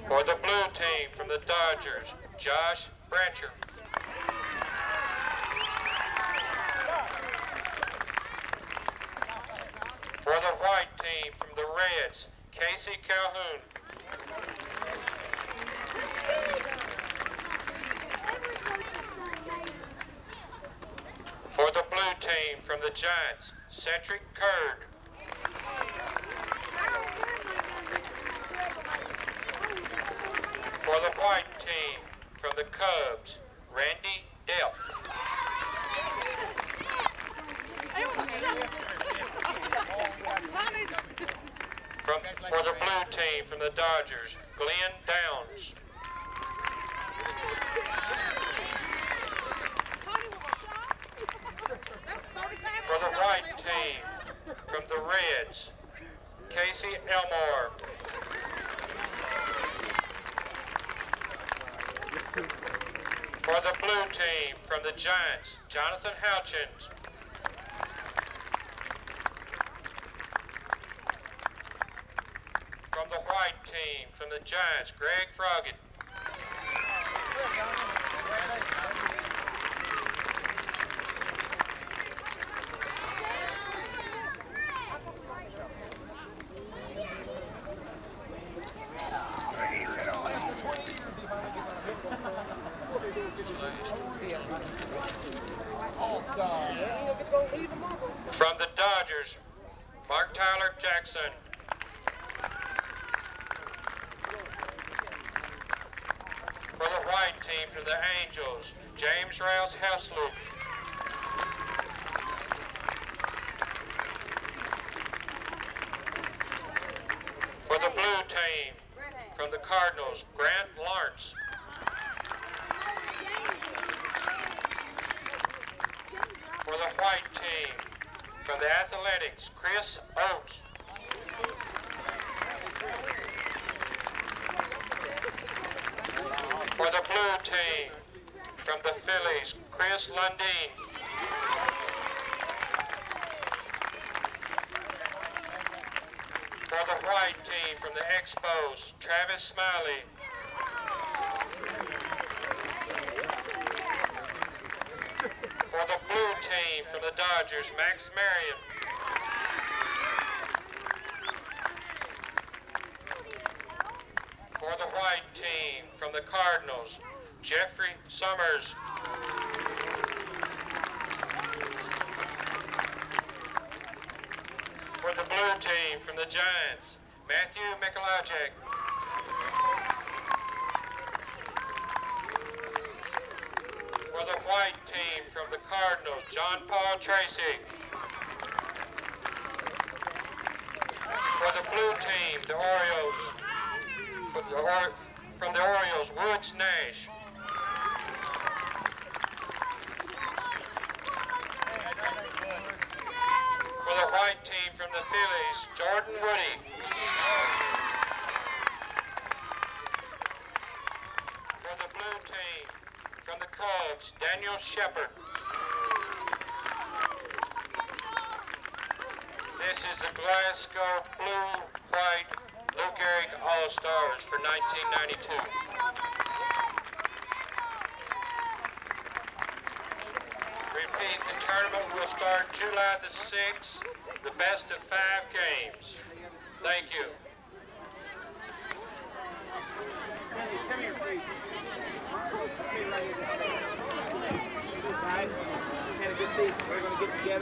For the blue team, from the Dodgers, Josh Bratcher. For the white team, from the Reds, Casey Calhoun. For the blue team, from the Giants, Cedric Curd. For the white team, from the Cubs, Randy Delp. For the blue team, from the Dodgers, Glenn Downs. For the white team, from the Reds, Casey Elmore. For the blue team, from the Giants, Jonathan Houchins. From the white team, from the Giants, Greg Froggatt. From the Dodgers, Mark Tyler Jackson. For the white team, from the Angels, James Rouse Houseloop. For the blue team, from the Cardinals, Grant Lawrence. For the white team, from the Athletics, Chris Oates. For the blue team, from the Phillies, Chris Lundeen. For the white team, from the Expos, Travis Smiley. For the blue team, from the Dodgers, Max Marion. For the white team, from the Cardinals, Jeffrey Summers. For the blue team, from the Giants, Matthew Mccracken. For the white team, from the Cardinals, John Paul Tracy. For the blue team, the Orioles, from the Orioles, Woods Nash. For the white team, from the Phillies, Jordan Woody. For the blue team, from the Cubs, Daniel Shepard. This is the Glasgow Blue-White Lou Gehrig All-Stars for 1992. Repeat, the tournament will start July the 6th, the best of 5 games. Thank you. Come here, please. Guys, had a good season. We're going to get together.